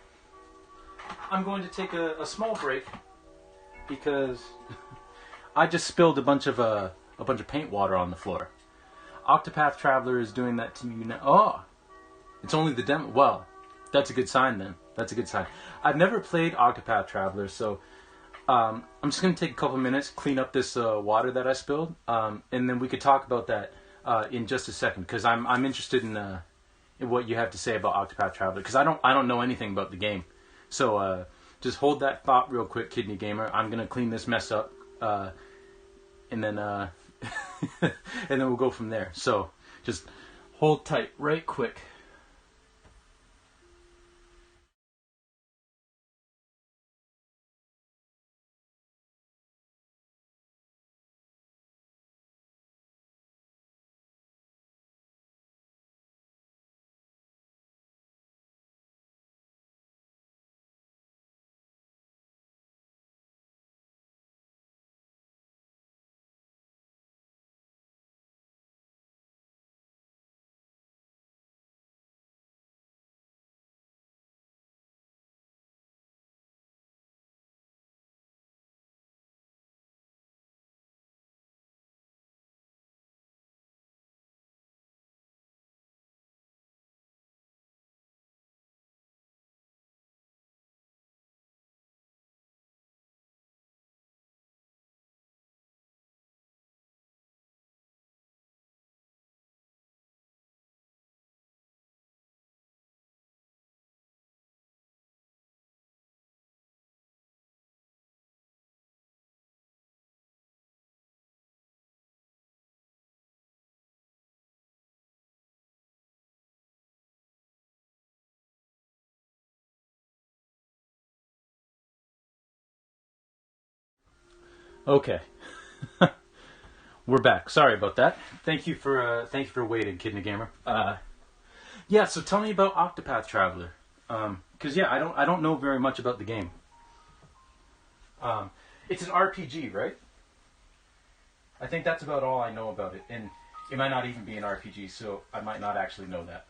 I'm going to take a small break because I just spilled a bunch of paint water on the floor. Octopath Traveler is doing that to me now. Oh! It's only the demo. Well, that's a good sign then. That's a good sign. I've never played Octopath Traveler, so I'm just going to take a couple minutes, clean up this water that I spilled, and then we could talk about that in just a second, because I'm interested in what you have to say about Octopath Traveler, because I don't know anything about the game. So just hold that thought real quick, Kidney Gamer. I'm going to clean this mess up, and then and then we'll go from there. So just hold tight right quick. Okay. We're back. Sorry about that. Thank you for waiting, Kidney Gamer. Yeah. So tell me about Octopath Traveler, because yeah, I don't know very much about the game. It's an RPG, right? I think that's about all I know about it, and it might not even be an RPG, so I might not actually know that.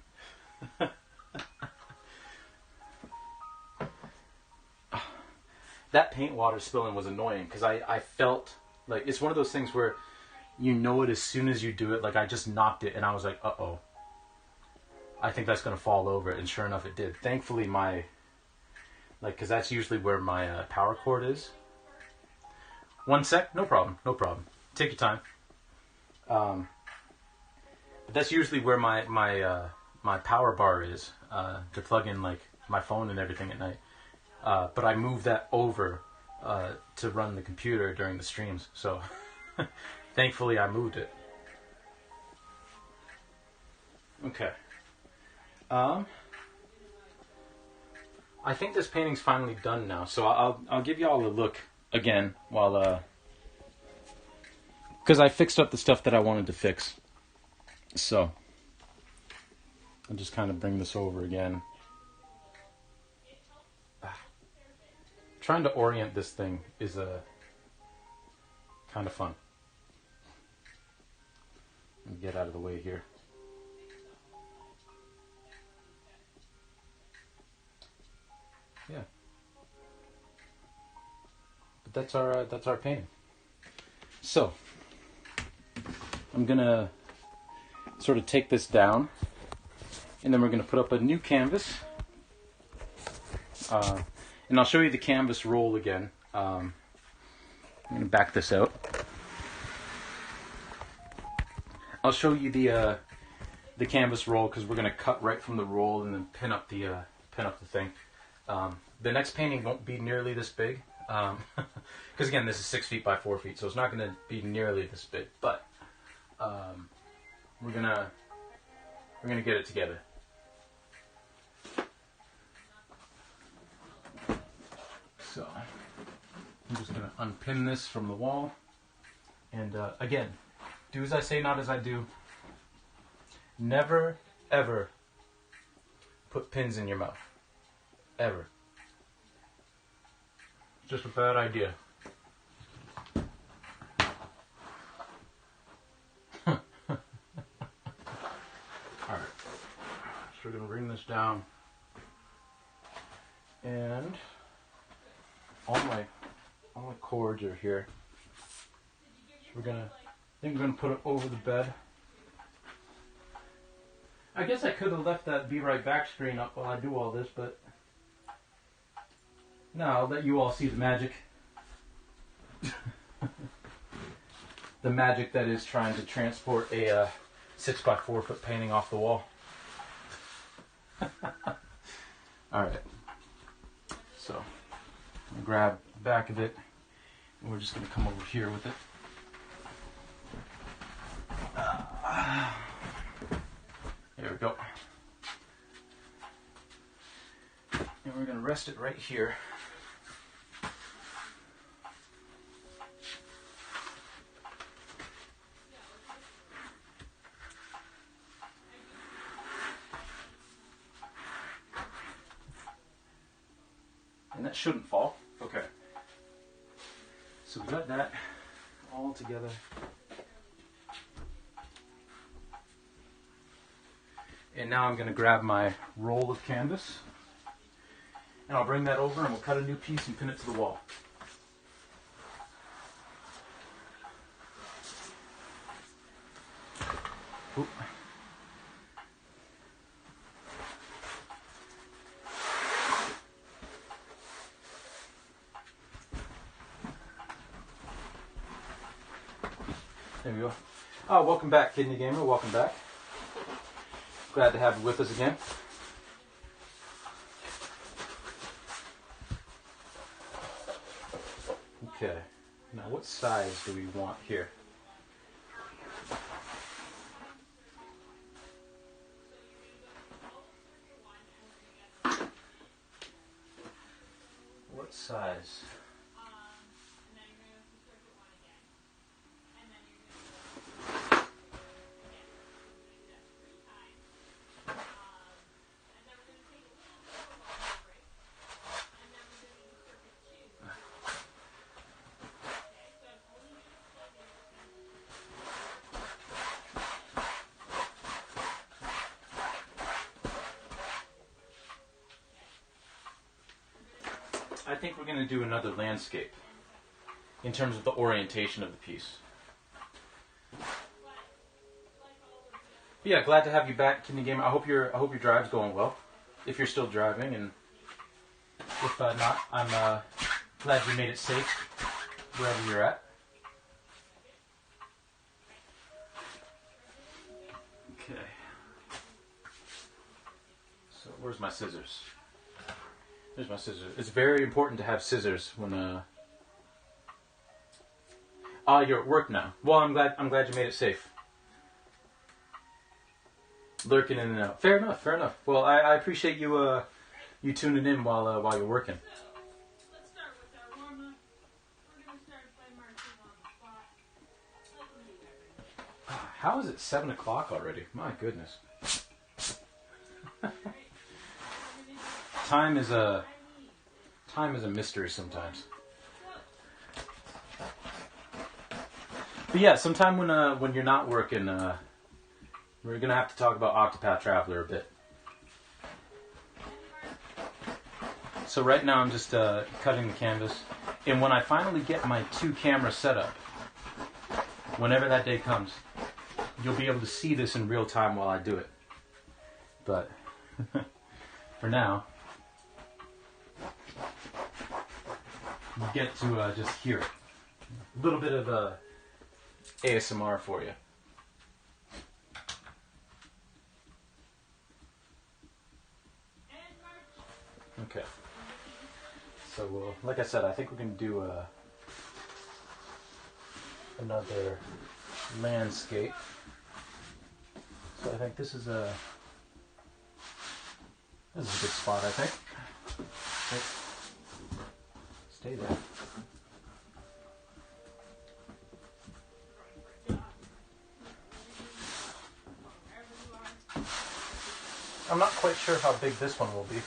That paint water spilling was annoying because I felt like it's one of those things where you know it as soon as you do it. Like I just knocked it and I was like, uh-oh. I think that's going to fall over. And sure enough, it did. Thankfully, because that's usually where my power cord is. One sec. No problem. No problem. Take your time. But that's usually where my my power bar is to plug in like my phone and everything at night. But I moved that over to run the computer during the streams. So thankfully I moved it. Okay. I think this painting's finally done now, so I'll give y'all a look again while because I fixed up the stuff that I wanted to fix. So I'll just kind of bring this over again. Trying to orient this thing is kind of fun. Let me get out of the way here. Yeah. But that's our painting. So I'm gonna sort of take this down, and then we're gonna put up a new canvas. And I'll show you the canvas roll again. I'm gonna back this out. I'll show you the canvas roll because we're gonna cut right from the roll and then pin up the thing. The next painting won't be nearly this big, because again, this is 6 feet by 4 feet, so it's not going to be nearly this big. But we're gonna get it together. So I'm just gonna unpin this from the wall, and again, do as I say, not as I do. Never ever put pins in your mouth. Ever. It's just a bad idea. Alright. So we're going to bring this down. And all my cords are here. So I think we're going to put it over the bed. I guess I could have left that Be Right Back screen up while I do all this, but no, I'll let you all see the magic. The magic that is trying to transport a 6 by 4 foot painting off the wall. Alright. So, I'm going to grab the back of it, and we're just going to come over here with it. There we go. And we're going to rest it right here. And that shouldn't fall. Okay. So we got that all together. And now I'm going to grab my roll of canvas, and I'll bring that over and we'll cut a new piece and pin it to the wall. Oop. There we go. Oh, welcome back, Kidney Gamer. Welcome back. Glad to have you with us again. Okay. Now, what size do we want here? What size? I think we're going to do another landscape in terms of the orientation of the piece. Yeah, glad to have you back, Kidney Gamer. I hope your drive's going well, if you're still driving, and if not, I'm glad you made it safe wherever you're at. Okay. So where's my scissors? There's my scissors. It's very important to have scissors when you're at work now. Well, I'm glad you made it safe. Lurking in and out. Fair enough. Fair enough. Well, I appreciate you you tuning in while you're working. Let's start with our warm-up. We're going to start by marching on the spot. Like we do every day. How is it 7 o'clock already? My goodness. Time is a mystery sometimes. But yeah, sometime when you're not working, we're gonna have to talk about Octopath Traveler a bit. So right now I'm just cutting the canvas, and when I finally get my 2-camera setup, whenever that day comes, you'll be able to see this in real time while I do it. But for now, you get to just hear it. A little bit of ASMR for you. Okay. So, like I said, I think we're going to do another landscape. So I think this is a good spot, I think. Stay there. I'm not quite sure how big this one will be.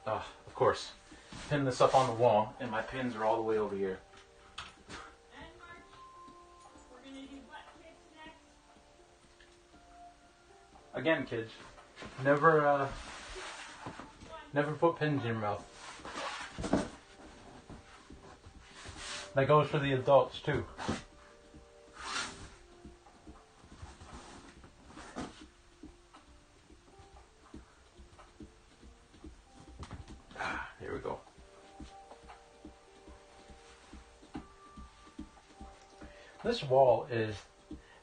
But, of course, pin this up on the wall, and my pins are all the way over here. Again, kids, never put pins in your mouth. That goes for the adults too. Here we go. This wall is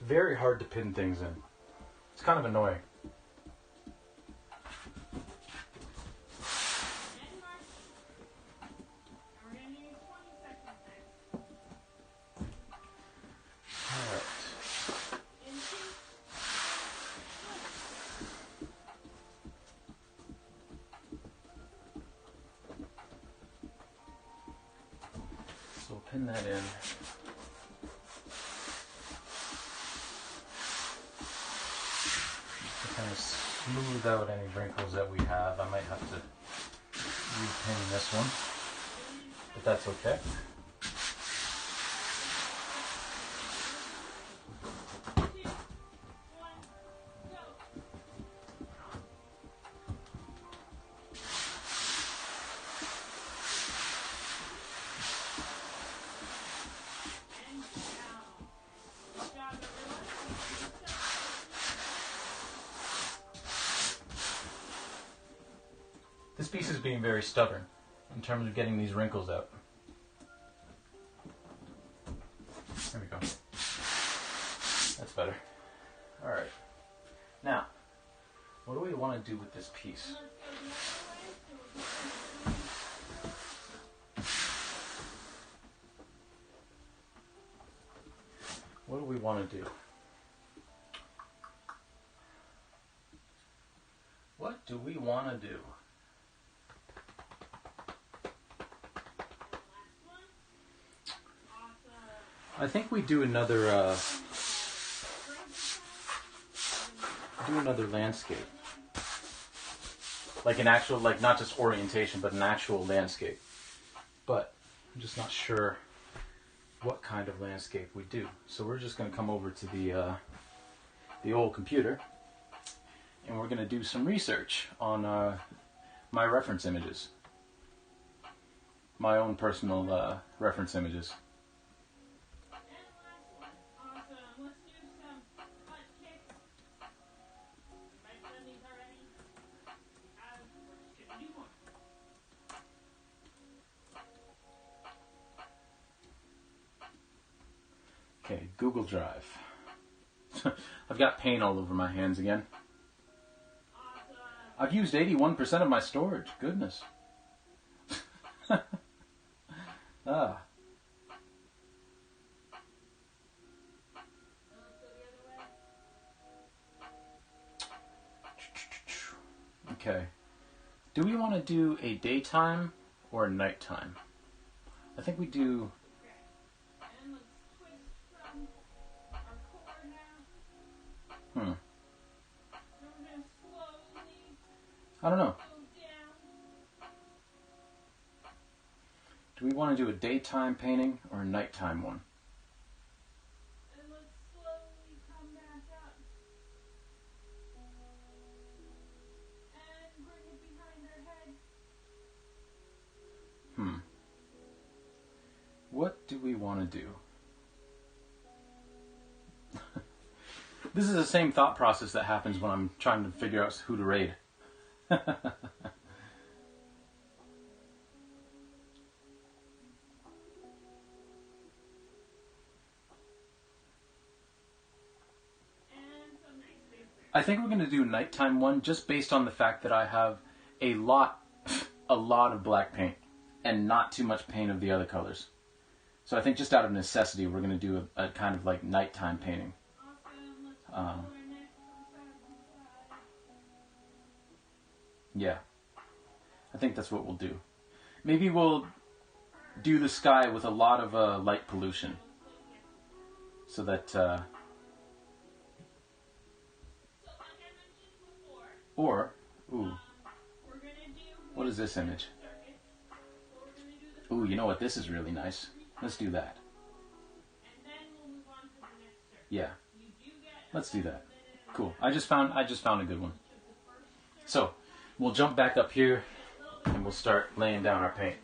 very hard to pin things in. It's kind of annoying. So we'll pin that in. To kind of smooth out any wrinkles that we have, I might have to repin this one, but that's okay. This piece is being very stubborn in terms of getting these wrinkles out. There we go. That's better. Alright. Now, what do we want to do with this piece? What do we want to do? What do we want to do? I think we do another landscape. Like an actual, like not just orientation, but an actual landscape. But I'm just not sure what kind of landscape we do. So we're just going to come over to the old computer, and we're going to do some research on my reference images. My own personal reference images. Okay, Google Drive. I've got paint all over my hands again. Awesome. I've used 81% of my storage. Goodness. Ah. Now let's go the other way. Okay. Do we want to do a daytime or a nighttime? I think we do. Okay. And let's twist from our core now. Hmm. Then we're going to slowly I don't know. go down. Do we want to do a daytime painting or a nighttime one? And let's slowly come back up. And bring it behind our head. What do we want to do? This is the same thought process that happens when I'm trying to figure out who to raid. And some nice fanfare. I think we're going to do a nighttime one just based on the fact that I have a lot of black paint and not too much paint of the other colors. So I think just out of necessity, we're going to do a kind of like nighttime painting. Awesome. Let's pull our neck from side to side. Yeah. I think that's what we'll do. Maybe we'll do the sky with a lot of light pollution. So that, So like I mentioned before, or, ooh, we're going to do what is this image? circuits. So we're going to do the Ooh, you know what? This is really nice. Let's do that. and then we'll move on to the next circuit. Yeah, You do get let's do that. a minute and Cool. I just found a good one. each of the first circuit. So, we'll jump back up here and we'll start laying down our paint.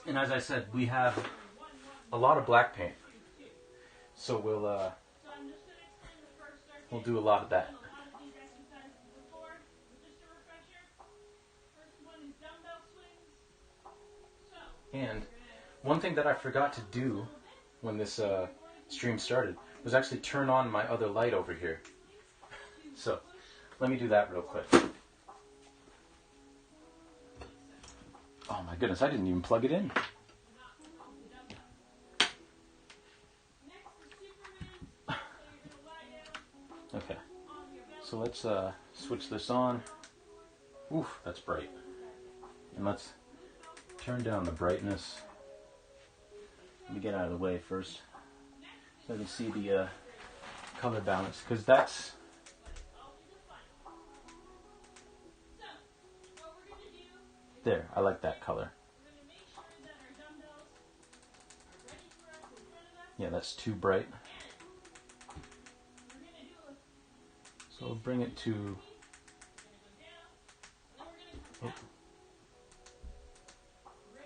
And as I said, we have a lot of black paint. So we'll So I'm just going to explain the first circuit. we'll do a lot of that. A lot of these exercises before, but just a refresher. First one is dumbbell swings. So And one thing that I forgot to do when this stream started was actually turn on my other light over here. So let me do that real quick. Oh my goodness, I didn't even plug it in. next is Superman. So you're going to lie down Okay, on your belly. so let's switch this on. Oof, that's bright. And let's turn down the brightness. Let me get out of the way first so I can see the color balance, because that's So what we're going to do, there. I like that color. we're going to make sure that our dumbbells are ready for us in front of us. Yeah, that's too bright. We're going to do a So we'll bring it to. We're going to go down, and then we're going to come down.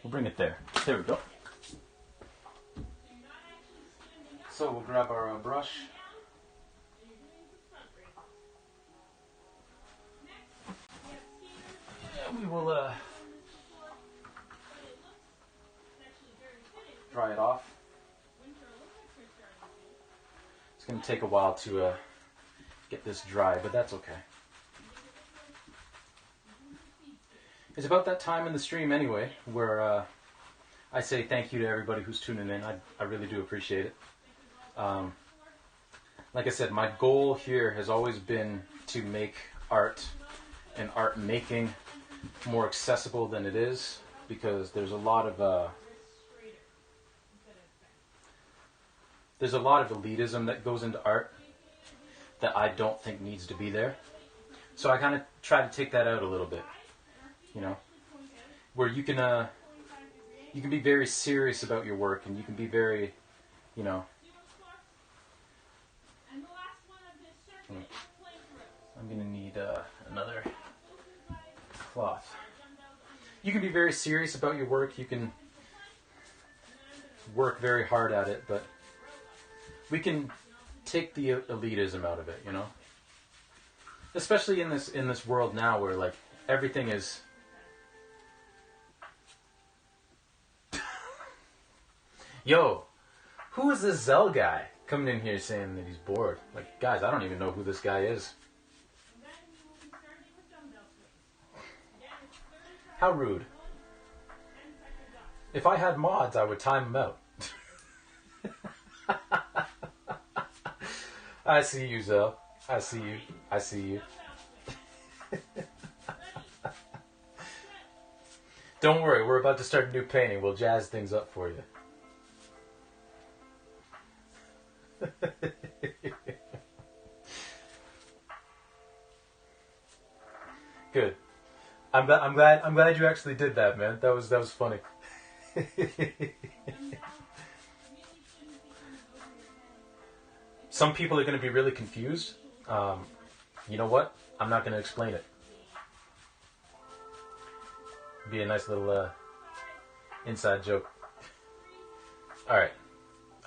We'll bring it there. There we go. So you're not actually standing up, So we'll grab our brush. down, and you're doing some front raises. Next, we have skaters. And we will I've done this before, but it looks, it's actually very fitting. dry it off. Winter Olympics are starting soon. It's going to take a while to get this dry, but that's okay. It's about that time in the stream anyway, where I say thank you to everybody who's tuning in. I really do appreciate it. Like I said, my goal here has always been to make art and art making more accessible than it is, because there's a lot of elitism that goes into art that I don't think needs to be there. So I kind of try to take that out a little bit, you know, where you can be very serious about your work, and you can be very, you know. And the last one of this circuit is plank rows. I'm gonna need another cloth. You can be very serious about your work. You can work very hard at it, but we can take the elitism out of it, you know. Especially in this world now, where like everything is. Yo, who is this Zell guy? Coming in here saying that he's bored. Like, guys, I don't even know who this guy is. And then you will be starting with dumbbell swings. Again, it's 30 How seconds rude. on, 10 seconds off. If I had mods, I would time them out. I see you, Zell. I see you. I see you. Dumbbell swings. Ready. Don't worry, we're about to start a new painting. We'll jazz things up for you. Good. I'm glad you actually did that, man. That was funny. Some people are going to be really confused. You know what? I'm not going to explain it. Be a nice little inside joke. All right.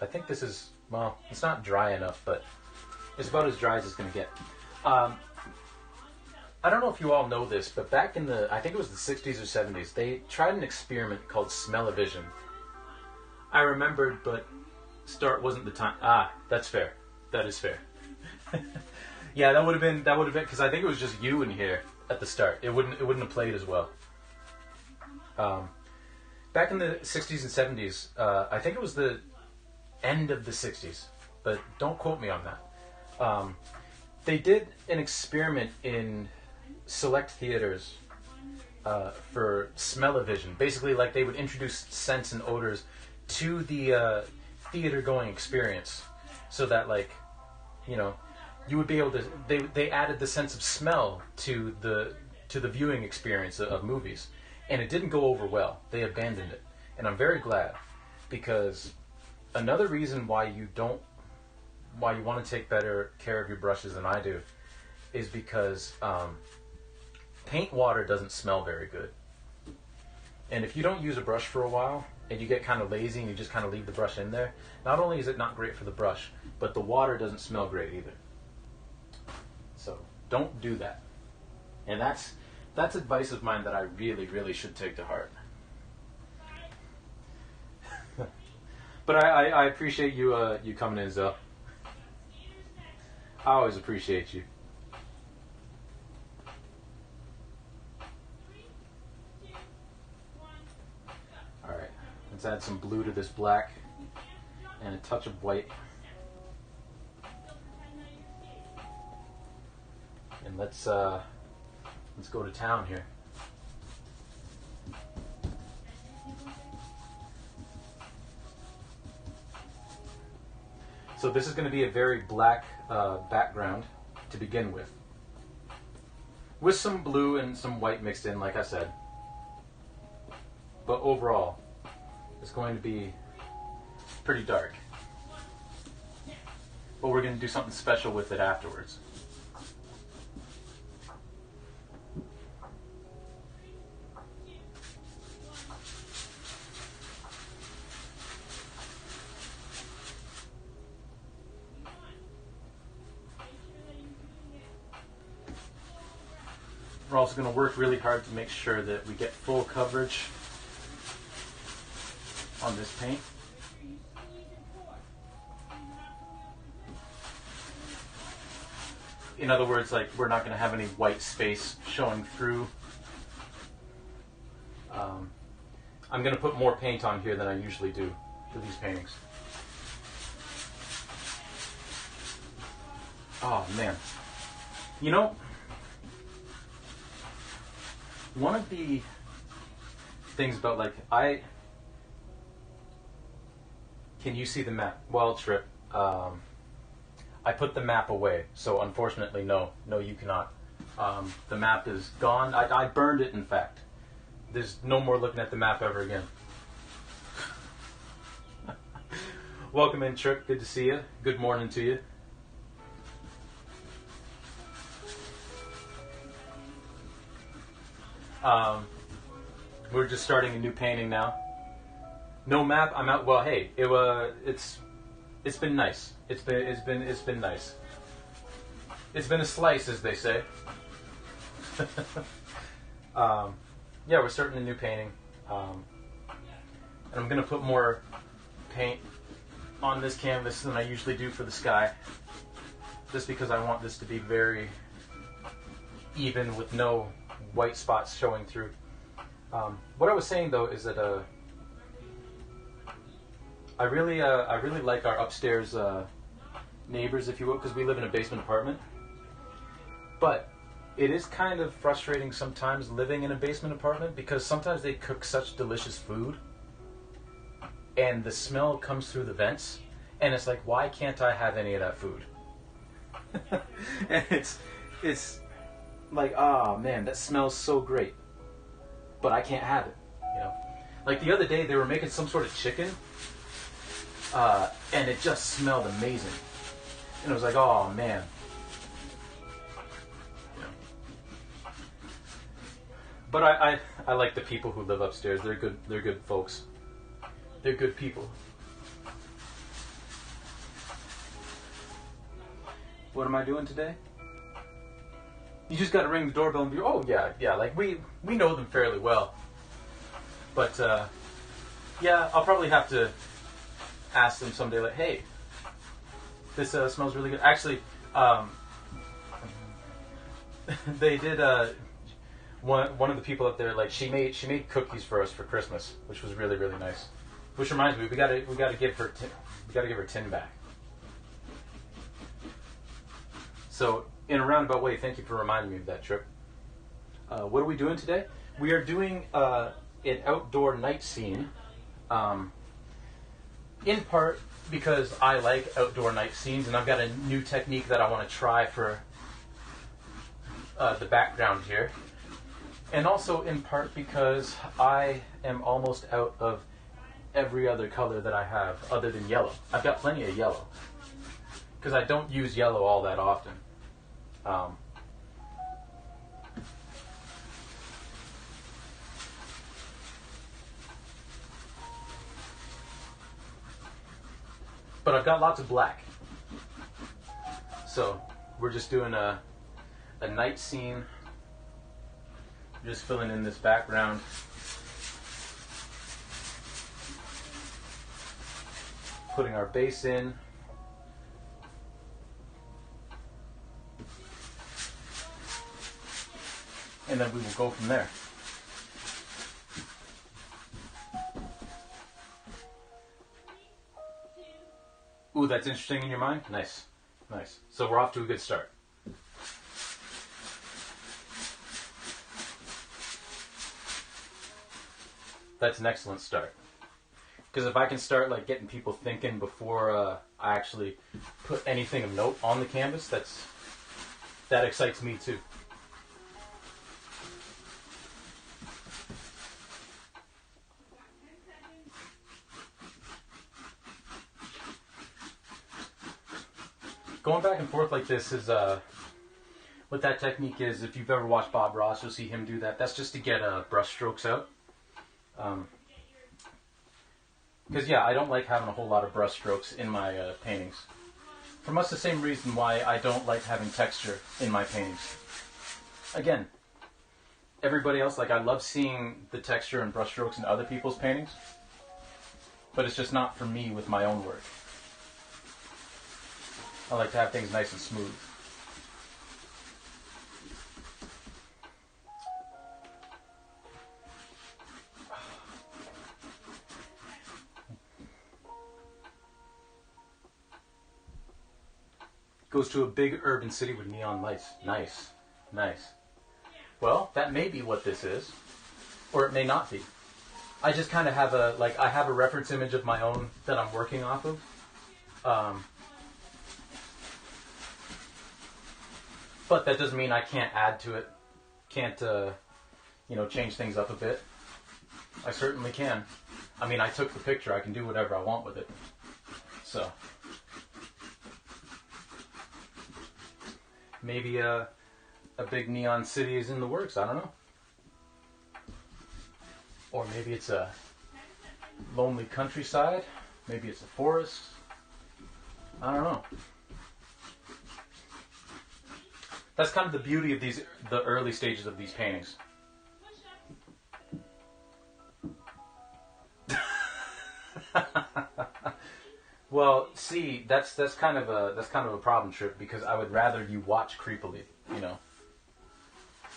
I think this is, well, it's not dry enough, but it's about as dry as it's going to get. I don't know if you all know this, but back in I think it was the 60s or 70s, they tried an experiment called smell-o-vision. I remembered, but start wasn't the time. Ah, that's fair. That is fair. Yeah, that would have been, because I think it was just you in here at the start. It wouldn't have played as well. Back in the 60s and 70s, I think it was the end of the 60s, but don't quote me on that. They did an experiment in select theaters for smell-o-vision. Basically, like, they would introduce scents and odors to the theater-going experience, so that, like, you know, you would be able to. They added the sense of smell to the viewing experience of movies, and it didn't go over well. They abandoned it, and I'm very glad, because another reason why you want to take better care of your brushes than I do is because paint water doesn't smell very good. And if you don't use a brush for a while and you get kind of lazy and you just kind of leave the brush in there, not only is it not great for the brush, but the water doesn't smell great either. So don't do that. And that's advice of mine that I really, really should take to heart. But I appreciate you coming in, Zell. I always appreciate you. Alright, let's add some blue to this black and a touch of white. And let's go to town here. So this is going to be a very black background to begin with some blue and some white mixed in, like I said. But overall, it's going to be pretty dark. But we're going to do something special with it afterwards. We're also going to work really hard to make sure that we get full coverage on this paint. In other words, like, we're not going to have any white space showing through. I'm going to put more paint on here than I usually do for these paintings. Oh, man. You know, one of the things about, like, can you see the map? Well, Trip, I put the map away, so unfortunately, no, you cannot. The map is gone. I burned it, in fact. There's no more looking at the map ever again. Welcome in, Trip. Good to see you. Good morning to you. We're just starting a new painting now. No map. I'm out. Well, hey, it's been nice. It's been nice. It's been a slice, as they say. Yeah, we're starting a new painting, and I'm gonna put more paint on this canvas than I usually do for the sky, just because I want this to be very even with no white spots showing through. What I was saying though is that I really like our upstairs neighbors, if you will, because we live in a basement apartment. But it is kind of frustrating sometimes living in a basement apartment because sometimes they cook such delicious food and the smell comes through the vents and it's like, why can't I have any of that food? And it's like, oh man, that smells so great, but I can't have it, you know. Like the other day they were making some sort of chicken and it just smelled amazing. And it was like, oh man. You know. But I like the people who live upstairs. They're good folks. They're good people. What am I doing today? You just gotta ring the doorbell and be, oh yeah, like we know them fairly well. But yeah, I'll probably have to ask them someday, like, hey, this smells really good. Actually, they did. One of the people up there, like, she made cookies for us for Christmas, which was really really nice. Which reminds me, we gotta give her tin back. So in a roundabout way, thank you for reminding me of that trip. What are we doing today? We are doing an outdoor night scene. In part because I like outdoor night scenes, and I've got a new technique that I want to try for the background here. And also in part because I am almost out of every other color that I have other than yellow. I've got plenty of yellow because I don't use yellow all that often. But I've got lots of black. So we're just doing a night scene. Just filling in this background. Putting our base in. And then we will go from there. Ooh, that's interesting in your mind? Nice. Nice. So we're off to a good start. That's an excellent start. Because if I can start like getting people thinking before I actually put anything of note on the canvas, that excites me too. Going back and forth like this is what that technique is. If you've ever watched Bob Ross, you'll see him do that. That's just to get brush strokes out. Because yeah, I don't like having a whole lot of brush strokes in my paintings. For much the same reason why I don't like having texture in my paintings. Again, everybody else, like, I love seeing the texture and brush strokes in other people's paintings, but it's just not for me with my own work. I like to have things nice and smooth. Goes to a big urban city with neon lights. Nice. Nice. Well, that may be what this is, or it may not be. I just kind of have I have a reference image of my own that I'm working off of. But that doesn't mean I can't add to it, can't, change things up a bit. I certainly can. I mean, I took the picture, I can do whatever I want with it. So, maybe a big neon city is in the works, I don't know. Or maybe it's a lonely countryside, maybe it's a forest. I don't know. That's kind of the beauty of the early stages of these paintings. Well, see, that's kind of a problem, Trip, because I would rather you watch creepily. You know,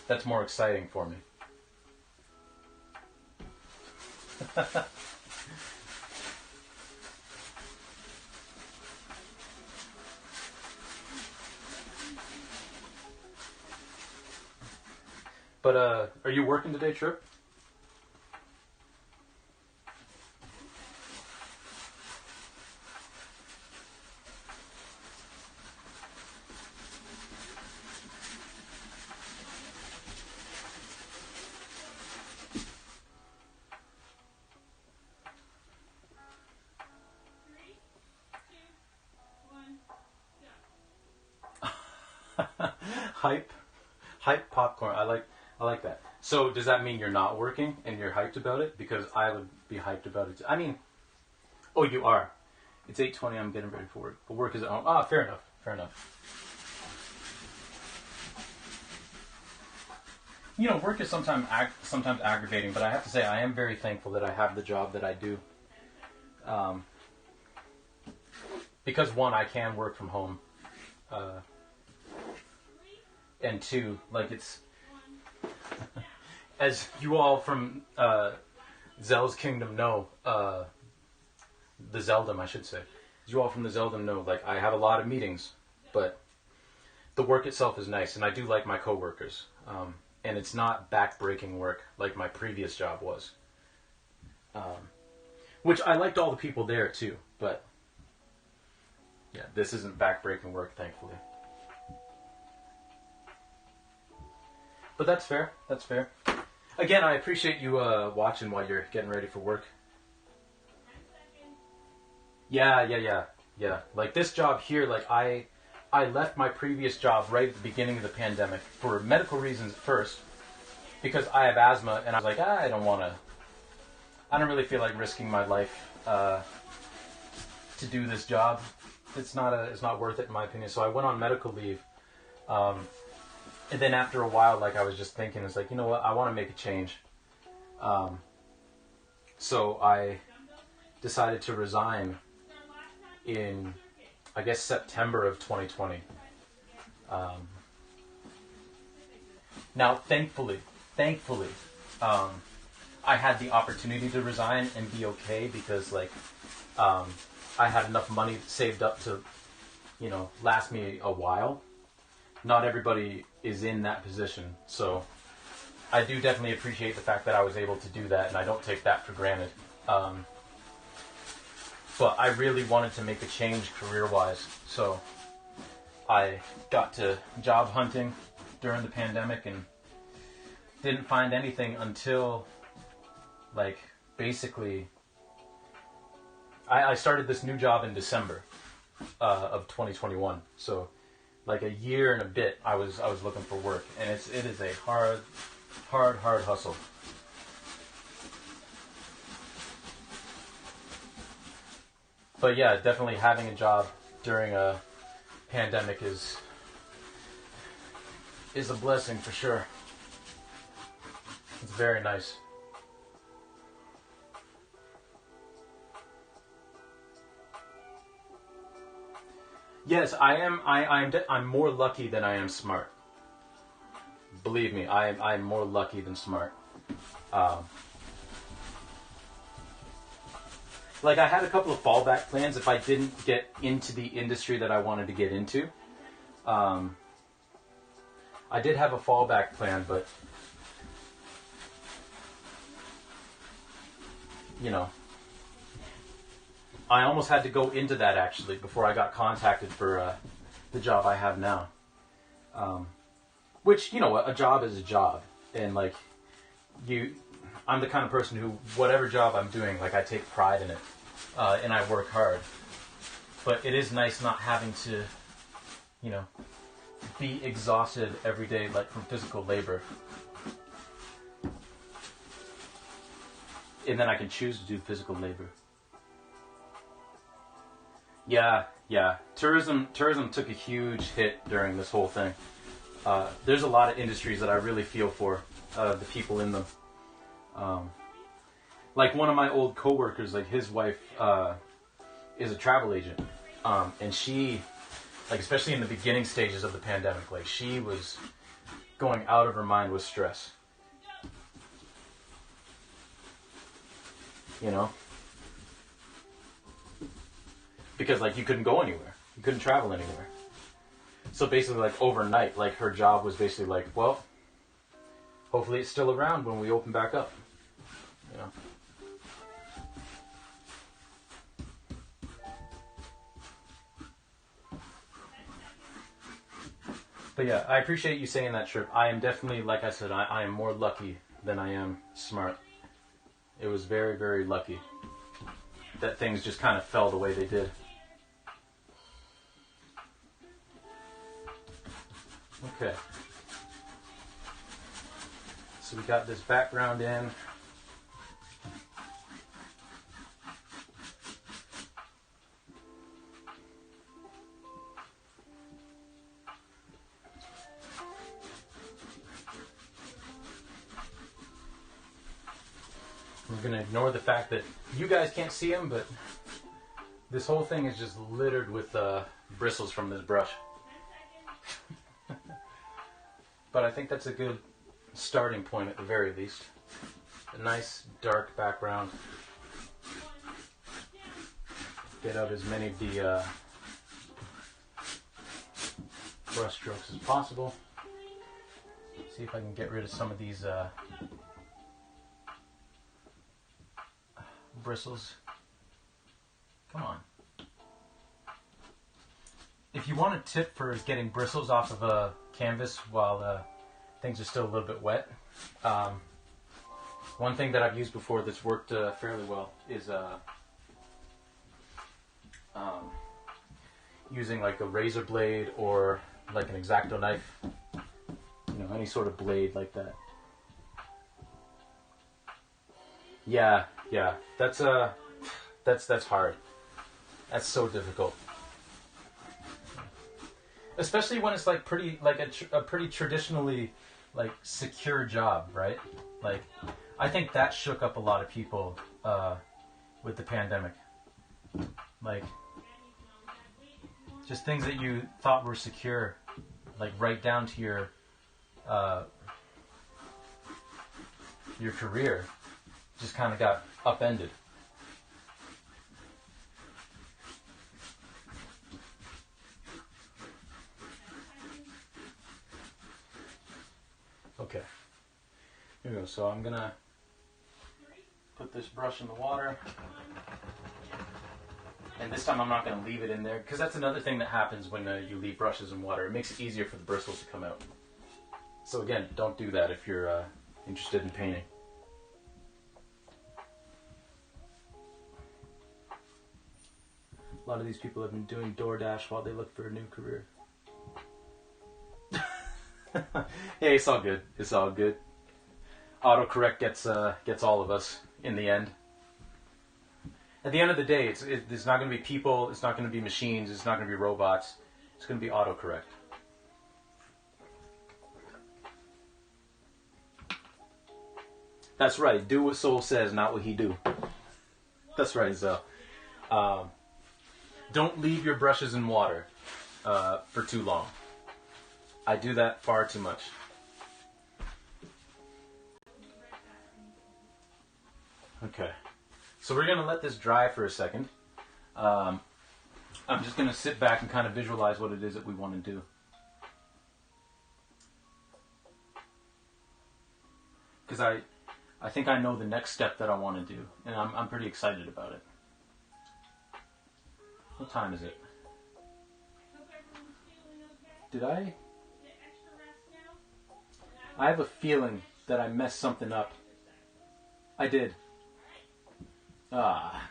that's more exciting for me. But are you working today, Trip? Three, two, one, go. Hype popcorn. I like that. So does that mean you're not working and you're hyped about it? Because I would be hyped about it too. I mean, oh, you are. It's 8:20. I'm getting ready for work. But work is at home. Ah, fair enough. Fair enough. You know, work is sometimes aggravating, but I have to say I am very thankful that I have the job that I do. Um, because one, I can work from home, uh, and two, like it's as you all from Zell's Kingdom know, the Zeldom, I should say. As you all from the Zeldom know, like I have a lot of meetings, but the work itself is nice, and I do like my coworkers. And it's not back-breaking work like my previous job was. Which I liked all the people there too, but yeah, this isn't back-breaking work, thankfully. But that's fair. That's fair. Again, I appreciate you watching while you're getting ready for work. 10 seconds. Yeah. Like this job here, like I left my previous job right at the beginning of the pandemic for medical reasons at first, because I have asthma, and I was like, I don't really feel like risking my life to do this job. It's not worth it in my opinion. So I went on medical leave, and then after a while, like I was just thinking, it's like, you know what, I want to make a change. So I decided to resign in, I guess, September of 2020. Now, thankfully, I had the opportunity to resign and be okay because, like, I had enough money saved up to, you know, last me a while. Not everybody is in that position, so I do definitely appreciate the fact that I was able to do that, and I don't take that for granted. But I really wanted to make a change career-wise, so I got to job hunting during the pandemic and didn't find anything until, like, basically, I started this new job in December of 2021. So, like a year and a bit, I was looking for work, and it is a hard hustle. But yeah, definitely having a job during a pandemic is a blessing for sure. It's very nice. Yes, I am. I'm more lucky than I am smart. Believe me, I'm more lucky than smart. Like I had a couple of fallback plans if I didn't get into the industry that I wanted to get into. I did have a fallback plan, but you know, I almost had to go into that actually before I got contacted for the job I have now. Which, you know, a job is a job, and like I'm the kind of person who, whatever job I'm doing, like I take pride in it, and I work hard. But it is nice not having to, you know, be exhausted every day, like from physical labor. And then I can choose to do physical labor. Yeah. Tourism took a huge hit during this whole thing. There's a lot of industries that I really feel for the people in them. Like one of my old coworkers, like his wife is a travel agent, and she, like, especially in the beginning stages of the pandemic, like, she was going out of her mind with stress. You know? Because, like, you couldn't go anywhere. You couldn't travel anywhere. So basically, like, overnight, like, her job was basically like, well, hopefully it's still around when we open back up. You know? But yeah, I appreciate you saying that, Trip. I am definitely, like I said, I am more lucky than I am smart. It was very, very lucky that things just kind of fell the way they did. Okay. So we got this background in. We're going to ignore the fact that you guys can't see them, but this whole thing is just littered with bristles from this brush. But I think that's a good starting point at the very least. A nice dark background. Get out as many of the brush strokes as possible. See if I can get rid of some of these bristles. Come on. If you want a tip for getting bristles off of a canvas while things are still a little bit wet, one thing that I've used before that's worked fairly well is using like a razor blade or like an X-Acto knife, you know, any sort of blade like that. Yeah, that's hard. That's so difficult. Especially when it's like pretty, like a pretty traditionally like secure job, right? Like, I think that shook up a lot of people with the pandemic. Like, just things that you thought were secure, like right down to your career, just kind of got upended. Okay, here we go. So I'm gonna put this brush in the water, and this time I'm not gonna leave it in there, because that's another thing that happens when you leave brushes in water. It makes it easier for the bristles to come out. So again, don't do that if you're interested in painting. A lot of these people have been doing DoorDash while they look for a new career. Hey, it's all good. It's all good. Autocorrect gets all of us in the end. At the end of the day, it's not going to be people. It's not going to be machines. It's not going to be robots. It's going to be autocorrect. That's right. Do what Soul says, not what he do. That's right, Zell. Don't leave your brushes in water for too long. I do that far too much. Okay. So we're going to let this dry for a second. I'm just going to sit back and kind of visualize what it is that we want to do. Because I think I know the next step that I want to do, and I'm pretty excited about it. What time is it? Did I have a feeling that I messed something up. I did. My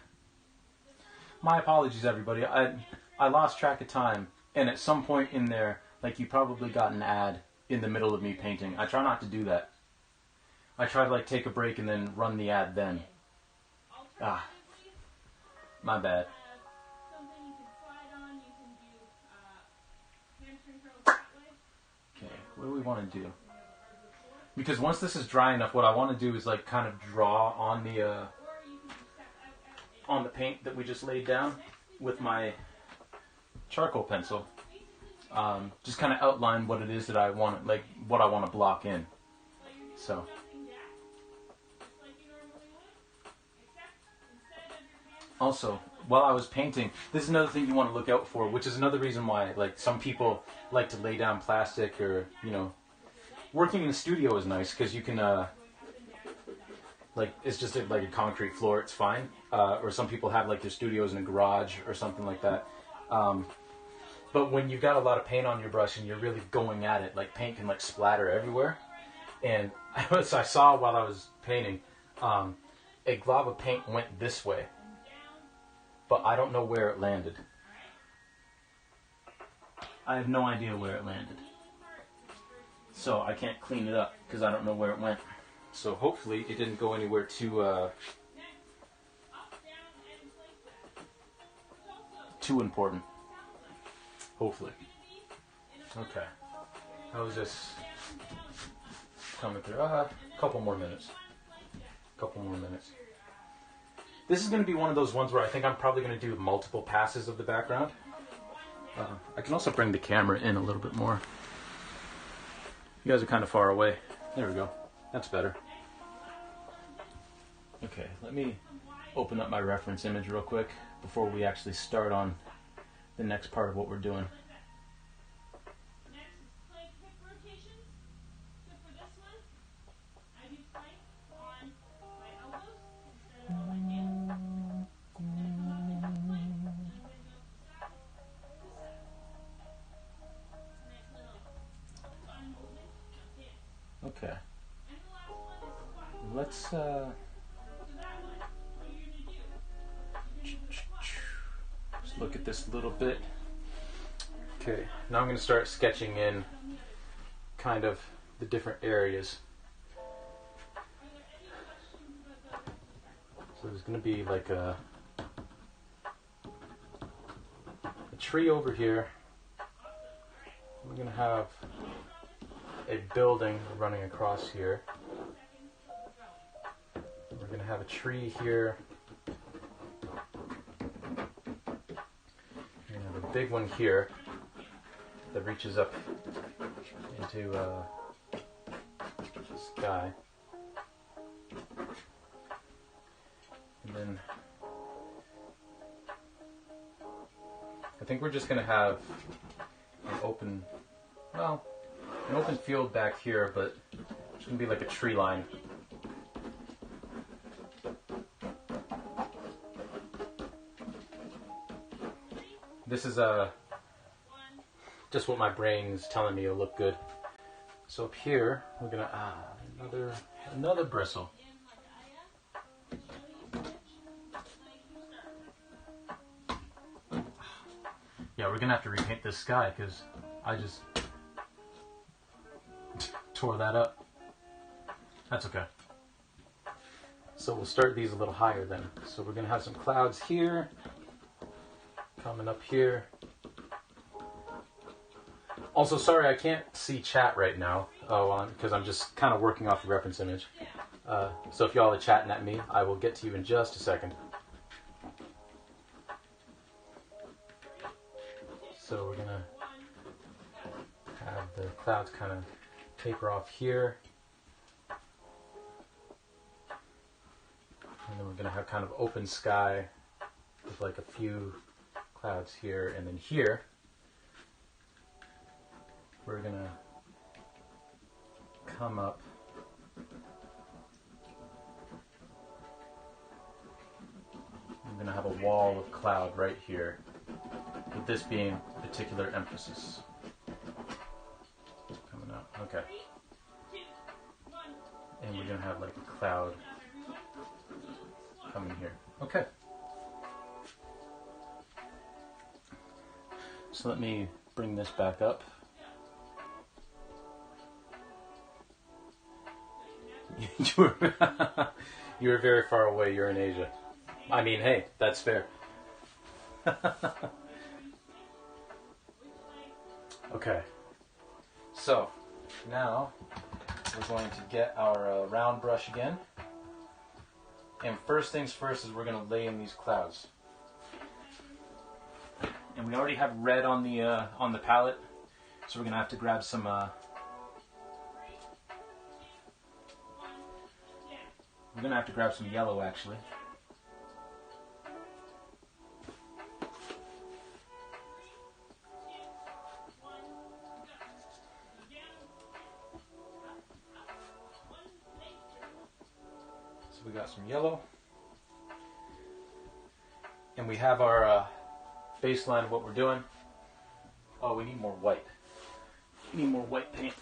apologies, everybody. I lost track of time, and at some point in there, like, you probably got an ad in the middle of me painting. I try not to do that. I try to, like, take a break and then run the ad then. My bad. Okay, what do we want to do? Because once this is dry enough, what I want to do is, like, kind of draw on the paint that we just laid down. with my charcoal pencil, just kind of outline what it is that I want, like what I want to block in. So. Also, while I was painting, this is another thing you want to look out for, which is another reason why, like, some people like to lay down plastic, or, you know, working in the studio is nice because you can, like, it's just like a concrete floor, it's fine. Or some people have, like, their studios in a garage or something like that. But when you've got a lot of paint on your brush and you're really going at it, like, paint can, like, splatter everywhere. And I saw while I was painting, a glob of paint went this way, but I don't know where it landed. I have no idea where it landed. So I can't clean it up because I don't know where it went. So hopefully it didn't go anywhere too important. Hopefully. Okay. How is this coming through? A couple more minutes. This is going to be one of those ones where I think I'm probably going to do multiple passes of the background. I can also bring the camera in a little bit more. You guys are kind of far away. There we go. That's better. Okay, let me open up my reference image real quick before we actually start on the next part of what we're doing. Okay. Let's just look at this a little bit. Okay, now I'm going to start sketching in kind of the different areas. So there's going to be like a tree over here. We're going to have a building running across here. We're going to have a tree here. We're going to have a big one here that reaches up into the sky. And then I think we're just going to have an open field back here, but it's going to be like a tree line. This is just what my brain's telling me will look good. So up here, we're going to another bristle. Yeah, we're going to have to repaint this sky because I just tore that up. That's okay. So we'll start these a little higher then. So we're going to have some clouds here, coming up here. Also, sorry I can't see chat right now because I'm just kind of working off the reference image. So if y'all are chatting at me, I will get to you in just a second. So we're going to have the clouds kind of taper off here. And then we're going to have kind of open sky with like a few clouds here. And then here, we're going to come up I'm going to have a wall of cloud right here, with this being particular emphasis. Coming up, okay. And we're going to have like a cloud coming here. Okay. So let me bring this back up. You were very far away. You're in Asia. I mean, hey, that's fair. Okay. So now we're going to get our round brush again. And first things first is we're going to lay in these clouds. And we already have red on the palette, so we're gonna have to grab some. We're gonna have to grab some yellow actually. So we got some yellow, and we have our baseline of what we're doing. Oh, we need more white. We need more white paint.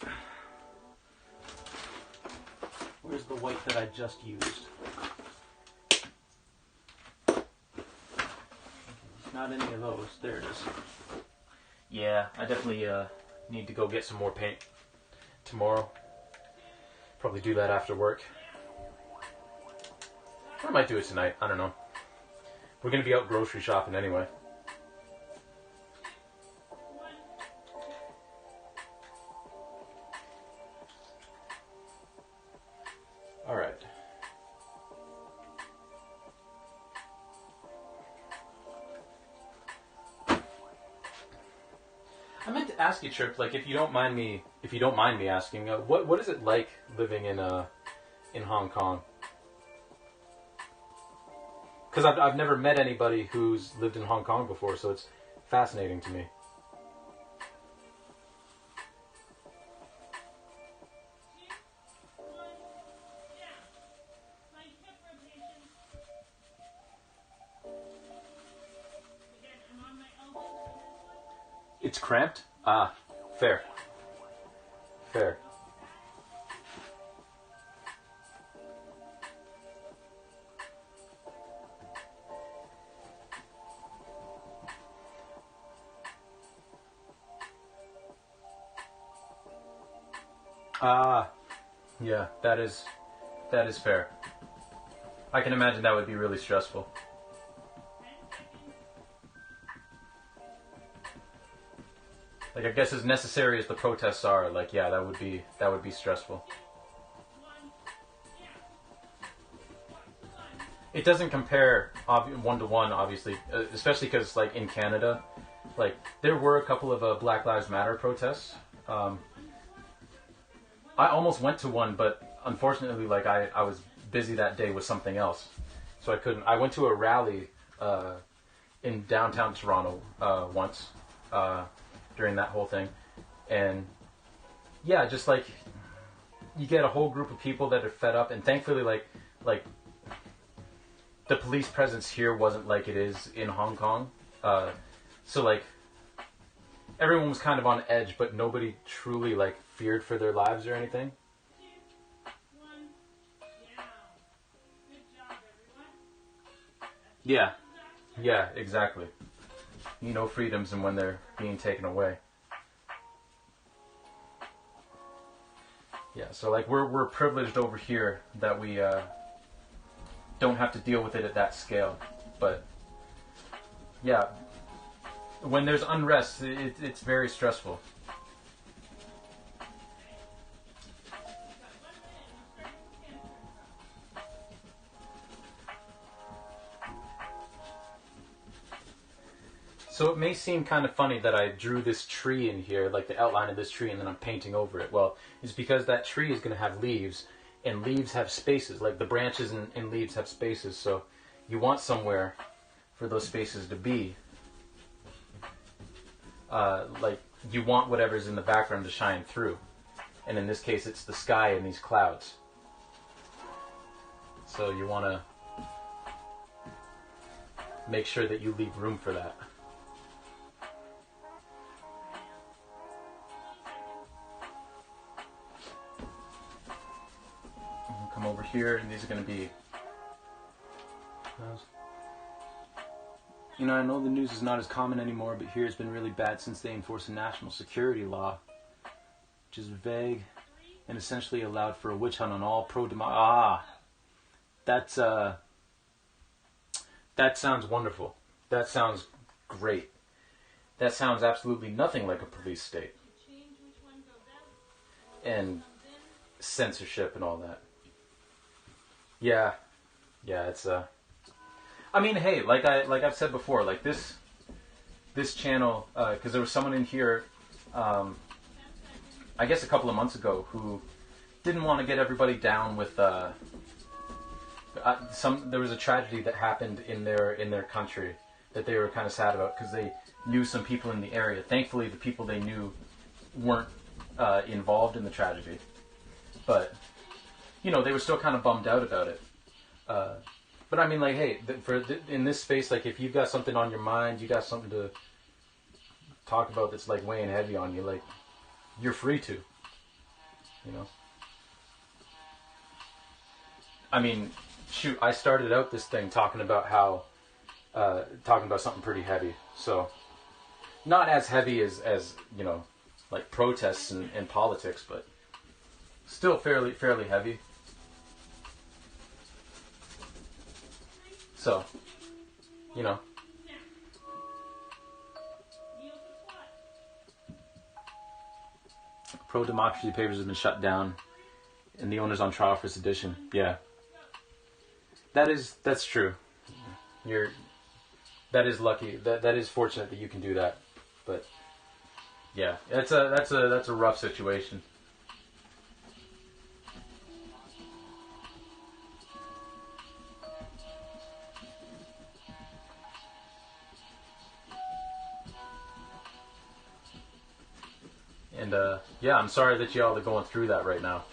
Where's the white that I just used? Not any of those. There it is. Yeah, I definitely need to go get some more paint tomorrow. Probably do that after work. Or I might do it tonight. I don't know. We're going to be out grocery shopping anyway. Alright. I meant to ask you, Trip, like if you don't mind me asking, what is it like living in Hong Kong? Because I've never met anybody who's lived in Hong Kong before, so it's fascinating to me. It's cramped? Ah, fair. Fair. Ah, yeah, that is fair. I can imagine that would be really stressful. Like, I guess as necessary as the protests are, like, yeah, that would be stressful. It doesn't compare one to one, obviously, especially because, like, in Canada, like, there were a couple of Black Lives Matter protests. I almost went to one, but unfortunately, like, I was busy that day with something else, so I couldn't. I went to a rally in downtown Toronto once. During that whole thing, and yeah, just like you get a whole group of people that are fed up, and thankfully like the police presence here wasn't like it is in Hong Kong, so like everyone was kind of on edge, but nobody truly like feared for their lives or anything. Yeah, yeah, exactly. You know, freedoms and when they're being taken away. Yeah, so like we're privileged over here that we don't have to deal with it at that scale. But yeah, when there's unrest, it's very stressful. So it may seem kind of funny that I drew this tree in here, like the outline of this tree, and then I'm painting over it. Well, it's because that tree is going to have leaves, and leaves have spaces. Like the branches and leaves have spaces, so you want somewhere for those spaces to be. Like you want whatever's in the background to shine through. And in this case, it's the sky and these clouds. So you want to make sure that you leave room for that. Come over here, and these are going to be. You know, I know the news is not as common anymore, but here it's been really bad since they enforced a national security law, which is vague and essentially allowed for a witch hunt on all that sounds wonderful. That sounds great. That sounds absolutely nothing like a police state. And censorship and all that. Yeah, it's I mean, hey, like I've said before, like this this channel, because there was someone in here, I guess a couple of months ago, who didn't want to get everybody down with there was a tragedy that happened in their country that they were kind of sad about because they knew some people in the area. Thankfully, the people they knew weren't involved in the tragedy, but you know, they were still kind of bummed out about it. But I mean, like, hey, in this space, like, if you've got something on your mind, you got something to talk about that's like weighing heavy on you, like, you're free to, you know. I mean, shoot, I started out this thing talking about talking about something pretty heavy. So, not as heavy as you know, like protests and politics, but still fairly heavy. So, you know. Pro-democracy papers have been shut down, and the owner's on trial for sedition. Yeah, that's true. That is lucky. That is fortunate that you can do that. But yeah, that's a rough situation. And yeah, I'm sorry that y'all are going through that right now.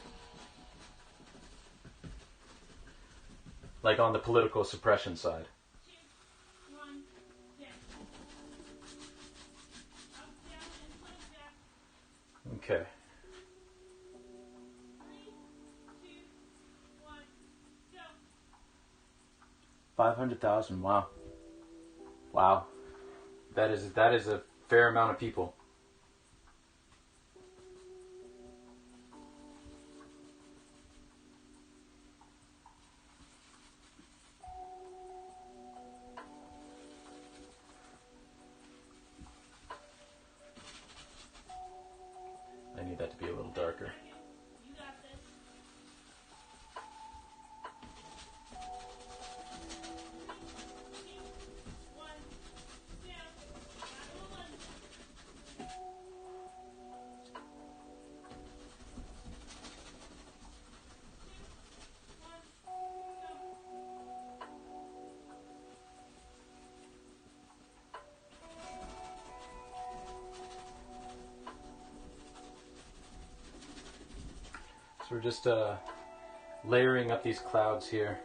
Like on the political suppression side. Okay. 500,000. Wow. Wow. That is a fair amount of people. I need that to be a little darker. So we're just layering up these clouds here.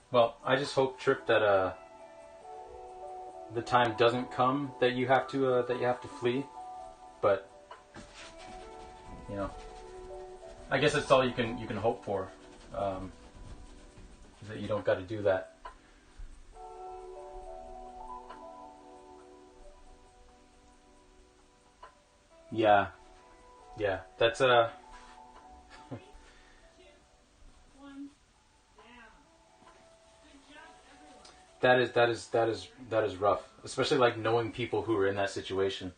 Well, I just hope, Trip, that the time doesn't come that you have to flee. But you know, I guess that's all you can hope for. Is that you don't got to do that. Yeah, yeah. That's that is rough, especially like knowing people who are in that situation.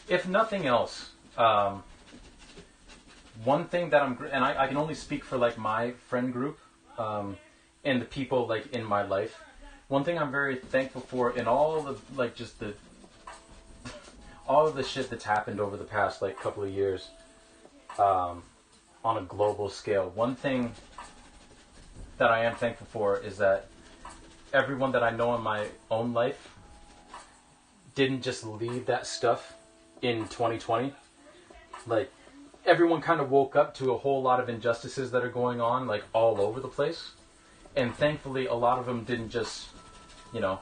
if nothing else, one thing that and I can only speak for like my friend group, and the people like in my life. One thing I'm very thankful for in all of like just all of the shit that's happened over the past like couple of years, on a global scale. One thing that I am thankful for is that everyone that I know in my own life didn't just leave that stuff in 2020. Like, everyone kind of woke up to a whole lot of injustices that are going on, like, all over the place. And thankfully, a lot of them didn't just, you know,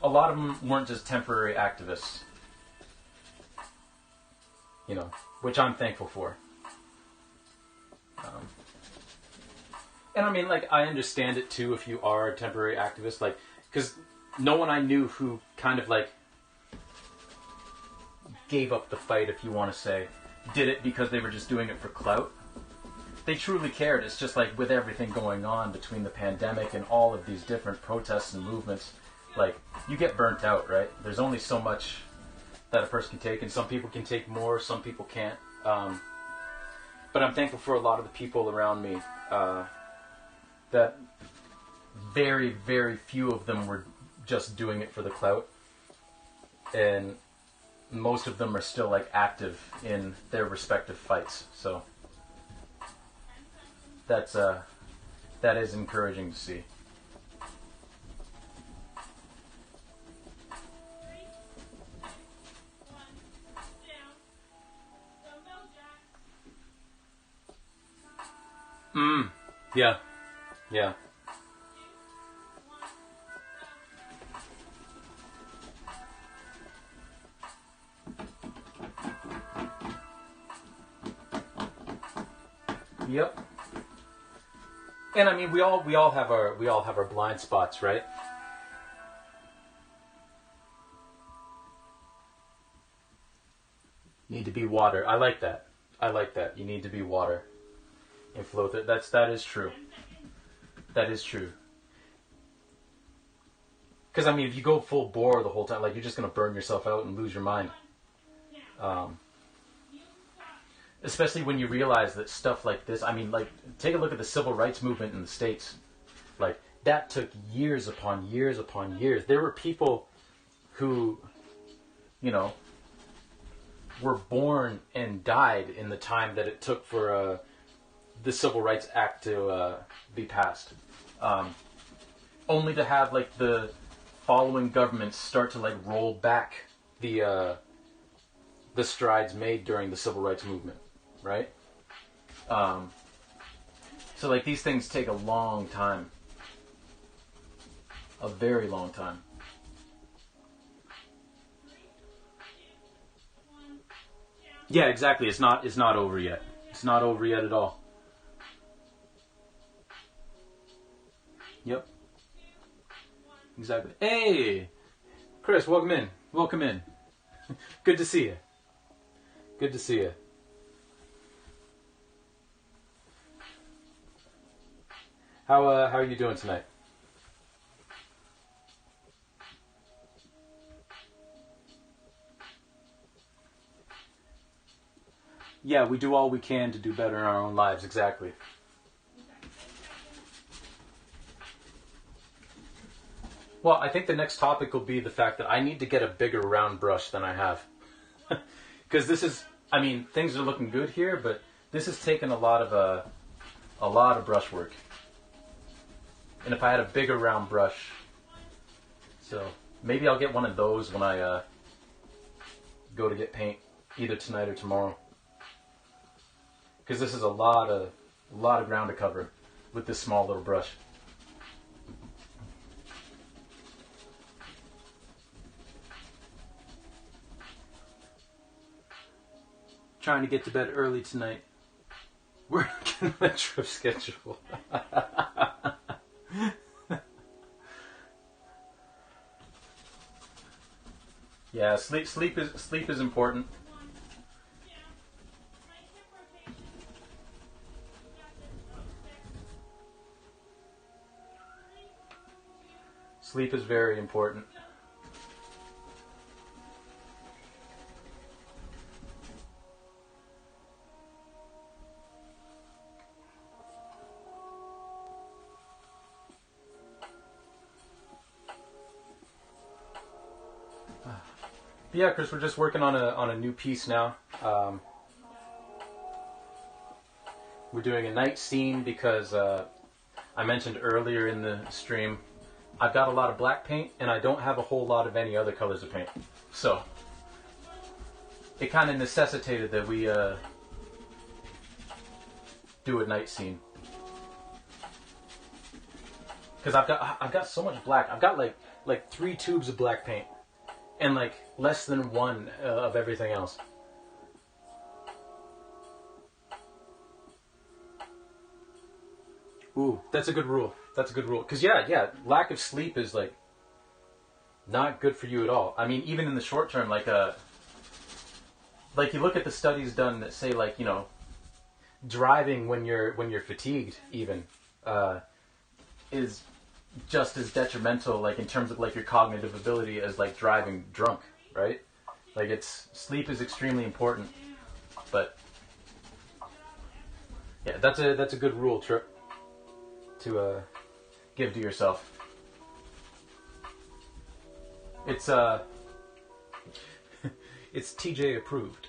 a lot of them weren't just temporary activists. You know, which I'm thankful for. And I mean, like, I understand it too if you are a temporary activist, like, because no one I knew who kind of, like, gave up the fight, if you want to say, did it because they were just doing it for clout. They truly cared. It's just like with everything going on between the pandemic and all of these different protests and movements, like, you get burnt out, right? There's only so much that a person can take, and some people can take more, some people can't. But I'm thankful for a lot of the people around me, that very, very few of them were just doing it for the clout. And most of them are still like active in their respective fights. So that is encouraging to see. Yeah. Yeah. Yep. And I mean, we all have our blind spots, right? Need to be water. I like that. I like that. You need to be water and flow through. That is true. That is true. Because I mean, if you go full bore the whole time, like, you're just gonna burn yourself out and lose your mind. Especially when you realize that stuff like this. I mean, like, take a look at the civil rights movement in the States. Like, that took years upon years upon years. There were people who, you know, were born and died in the time that it took for the Civil Rights Act to be passed. Only to have, like, the following governments start to, like, roll back the strides made during the Civil Rights Movement, right? So, like, these things take a long time. A very long time. Yeah, exactly. It's not over yet. It's not over yet at all. Yep. Exactly. Hey! Chris, welcome in. Welcome in. Good to see you. Good to see you. How are you doing tonight? Yeah, we do all we can to do better in our own lives. Exactly. Well, I think the next topic will be the fact that I need to get a bigger round brush than I have. Because this is, I mean, things are looking good here, but this has taken a lot of brush work. And if I had a bigger round brush, so maybe I'll get one of those when I go to get paint, either tonight or tomorrow. Because this is a lot of ground to cover with this small little brush. Trying to get to bed early tonight. We're getting a trip schedule. Yeah, sleep is important. Sleep is very important. Yeah, Chris, we're just working on a new piece now. We're doing a night scene because I mentioned earlier in the stream I've got a lot of black paint and I don't have a whole lot of any other colors of paint. So it kind of necessitated that we do a night scene. Because I've got so much black. I've got like 3 tubes of black paint and like less than 1 of everything else. Ooh, that's a good rule. That's a good rule. Because yeah, lack of sleep is like not good for you at all. I mean, even in the short term, like you look at the studies done that say like, you know, driving when you're fatigued even is just as detrimental, like in terms of like your cognitive ability, as like driving drunk, right? Like sleep is extremely important, but yeah, that's a good rule, Trip, to give to yourself. It's it's TJ approved.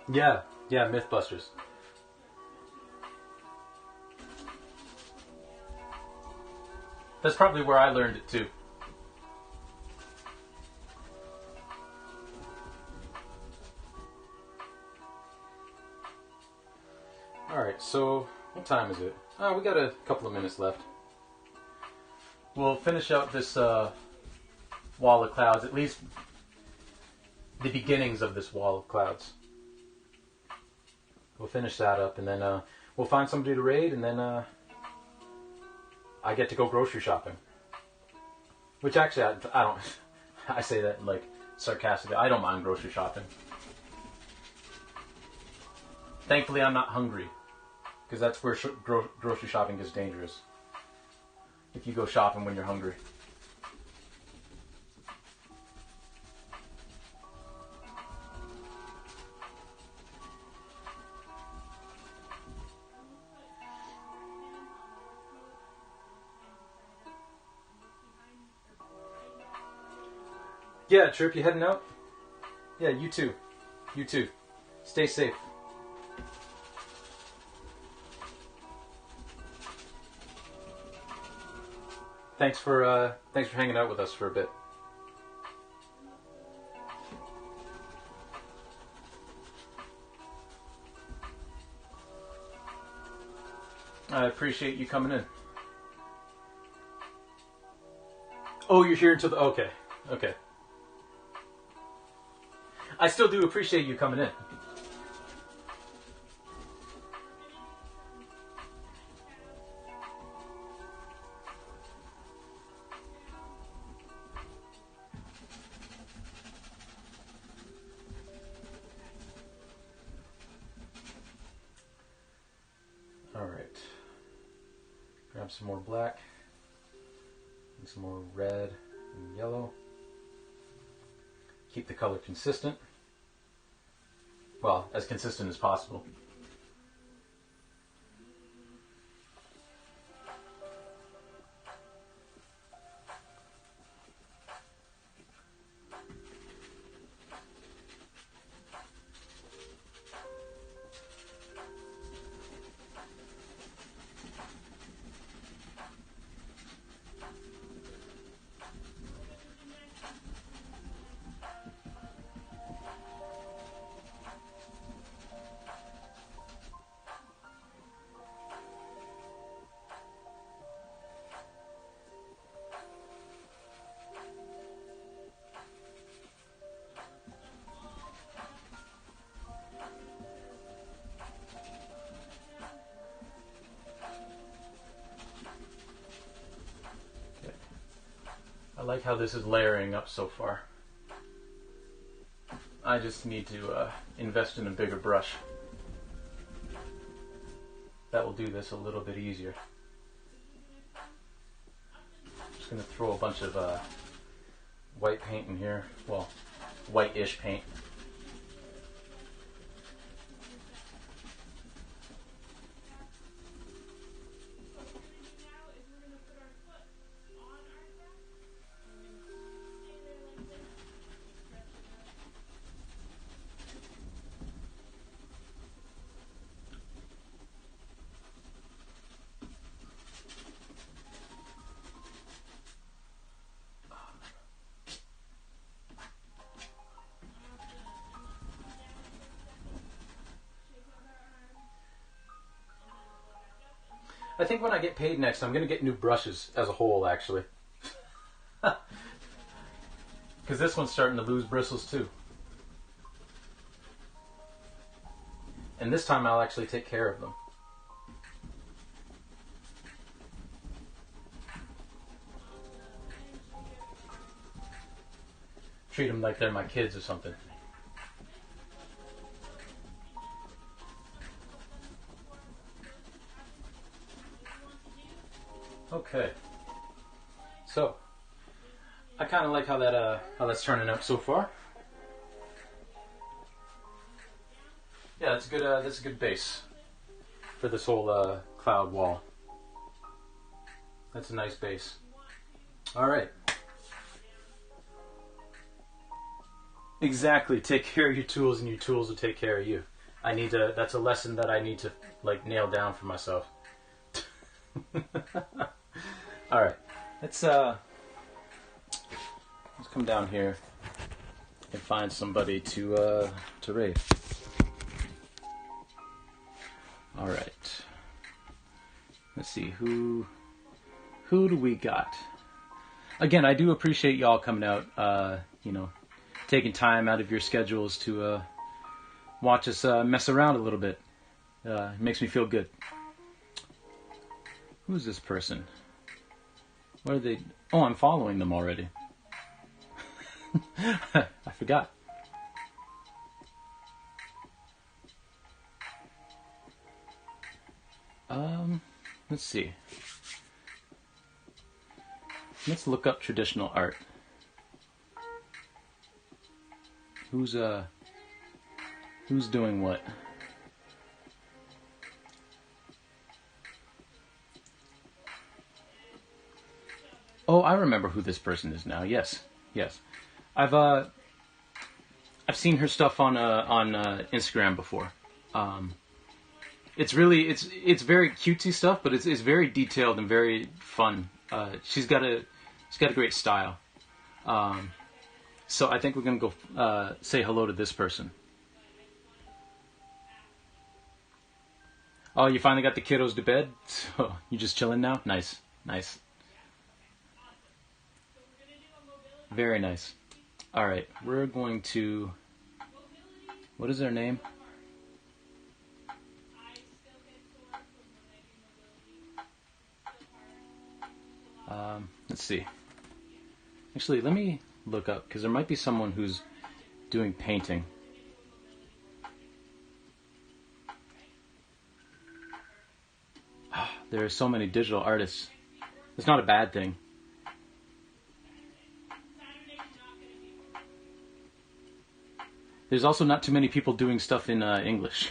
Yeah, Mythbusters. That's probably where I learned it too. Alright, so what time is it? Oh, we got a couple of minutes left. We'll finish out this wall of clouds, at least the beginnings of this wall of clouds. We'll finish that up, and then we'll find somebody to raid, and then I get to go grocery shopping. Which actually, I don't. I say that like sarcastically. I don't mind grocery shopping. Thankfully, I'm not hungry, because that's where grocery shopping is dangerous. If you go shopping when you're hungry. Yeah, Trip, you heading out? Yeah, you too. You too. Stay safe. Thanks for hanging out with us for a bit. I appreciate you coming in. Oh, you're here until the... Okay. I still do appreciate you coming in. Alright. Grab some more black. And some more red and yellow. Keep the color consistent. Well, as consistent as possible. I like how this is layering up so far. I just need to invest in a bigger brush. That will do this a little bit easier. Just going to throw a bunch of white paint in here. Well, white-ish paint. I think when I get paid next, I'm going to get new brushes as a whole, actually. Because this one's starting to lose bristles, too. And this time I'll actually take care of them. Treat them like they're my kids or something. Okay. So, I kind of like how that's turning out so far. Yeah, that's a good base for this whole cloud wall. That's a nice base. All right. Exactly. Take care of your tools, and your tools will take care of you. That's a lesson that I need to like nail down for myself. All right. Let's come down here and find somebody to raid. All right. Let's see who do we got. Again, I do appreciate y'all coming out. Taking time out of your schedules to watch us mess around a little bit. It makes me feel good. Who's this person? What are they? Oh, I'm following them already. I forgot. Let's see. Let's look up traditional art. Who's doing what? Oh, I remember who this person is now. Yes. I've seen her stuff on Instagram before. It's very cutesy stuff, but it's very detailed and very fun. She's got a great style. So I think we're gonna go say hello to this person. Oh, you finally got the kiddos to bed? So you just chilling now? Nice. Very nice. All right, we're going to. What is their name? Let's see. Actually, let me look up, because there might be someone who's doing painting. There are so many digital artists. It's not a bad thing. There's also not too many people doing stuff in English,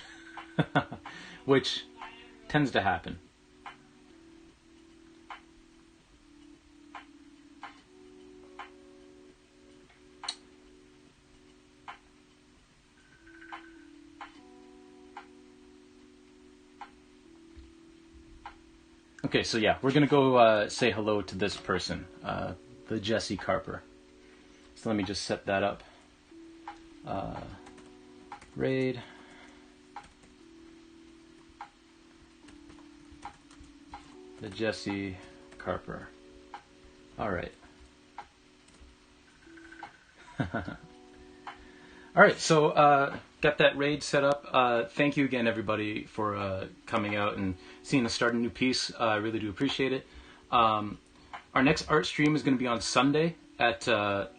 which tends to happen. Okay, so yeah, we're gonna go say hello to this person, the Jesse Carper. So let me just set that up. Raid. The Jesse Carper. All right. All right, so got that raid set up. Thank you again, everybody, for coming out and seeing us start a new piece. I really do appreciate it. Our next art stream is going to be on Sunday at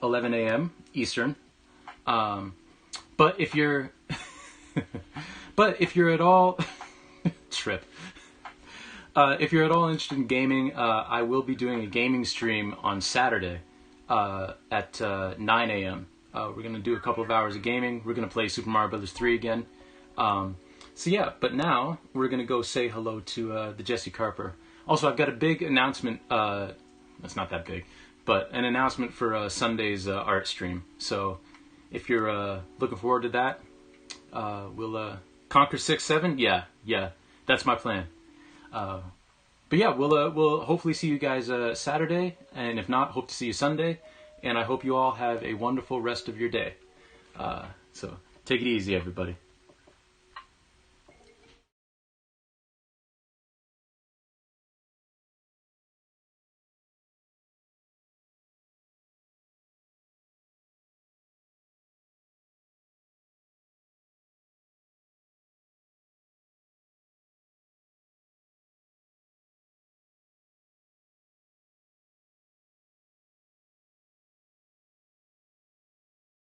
11 a.m. Eastern. But if you're at all if you're at all interested in gaming, I will be doing a gaming stream on Saturday at 9 a.m. We're going to do a couple of hours of gaming. We're going to play Super Mario Bros. 3 again. So yeah, but now we're going to go say hello to the Jesse Carper. Also, I've got a big announcement. That's not that big, but an announcement for Sunday's art stream. So if you're looking forward to that, we'll conquer 6-7. Yeah, that's my plan. But yeah, we'll hopefully see you guys Saturday, and if not, hope to see you Sunday. And I hope you all have a wonderful rest of your day. So take it easy, everybody.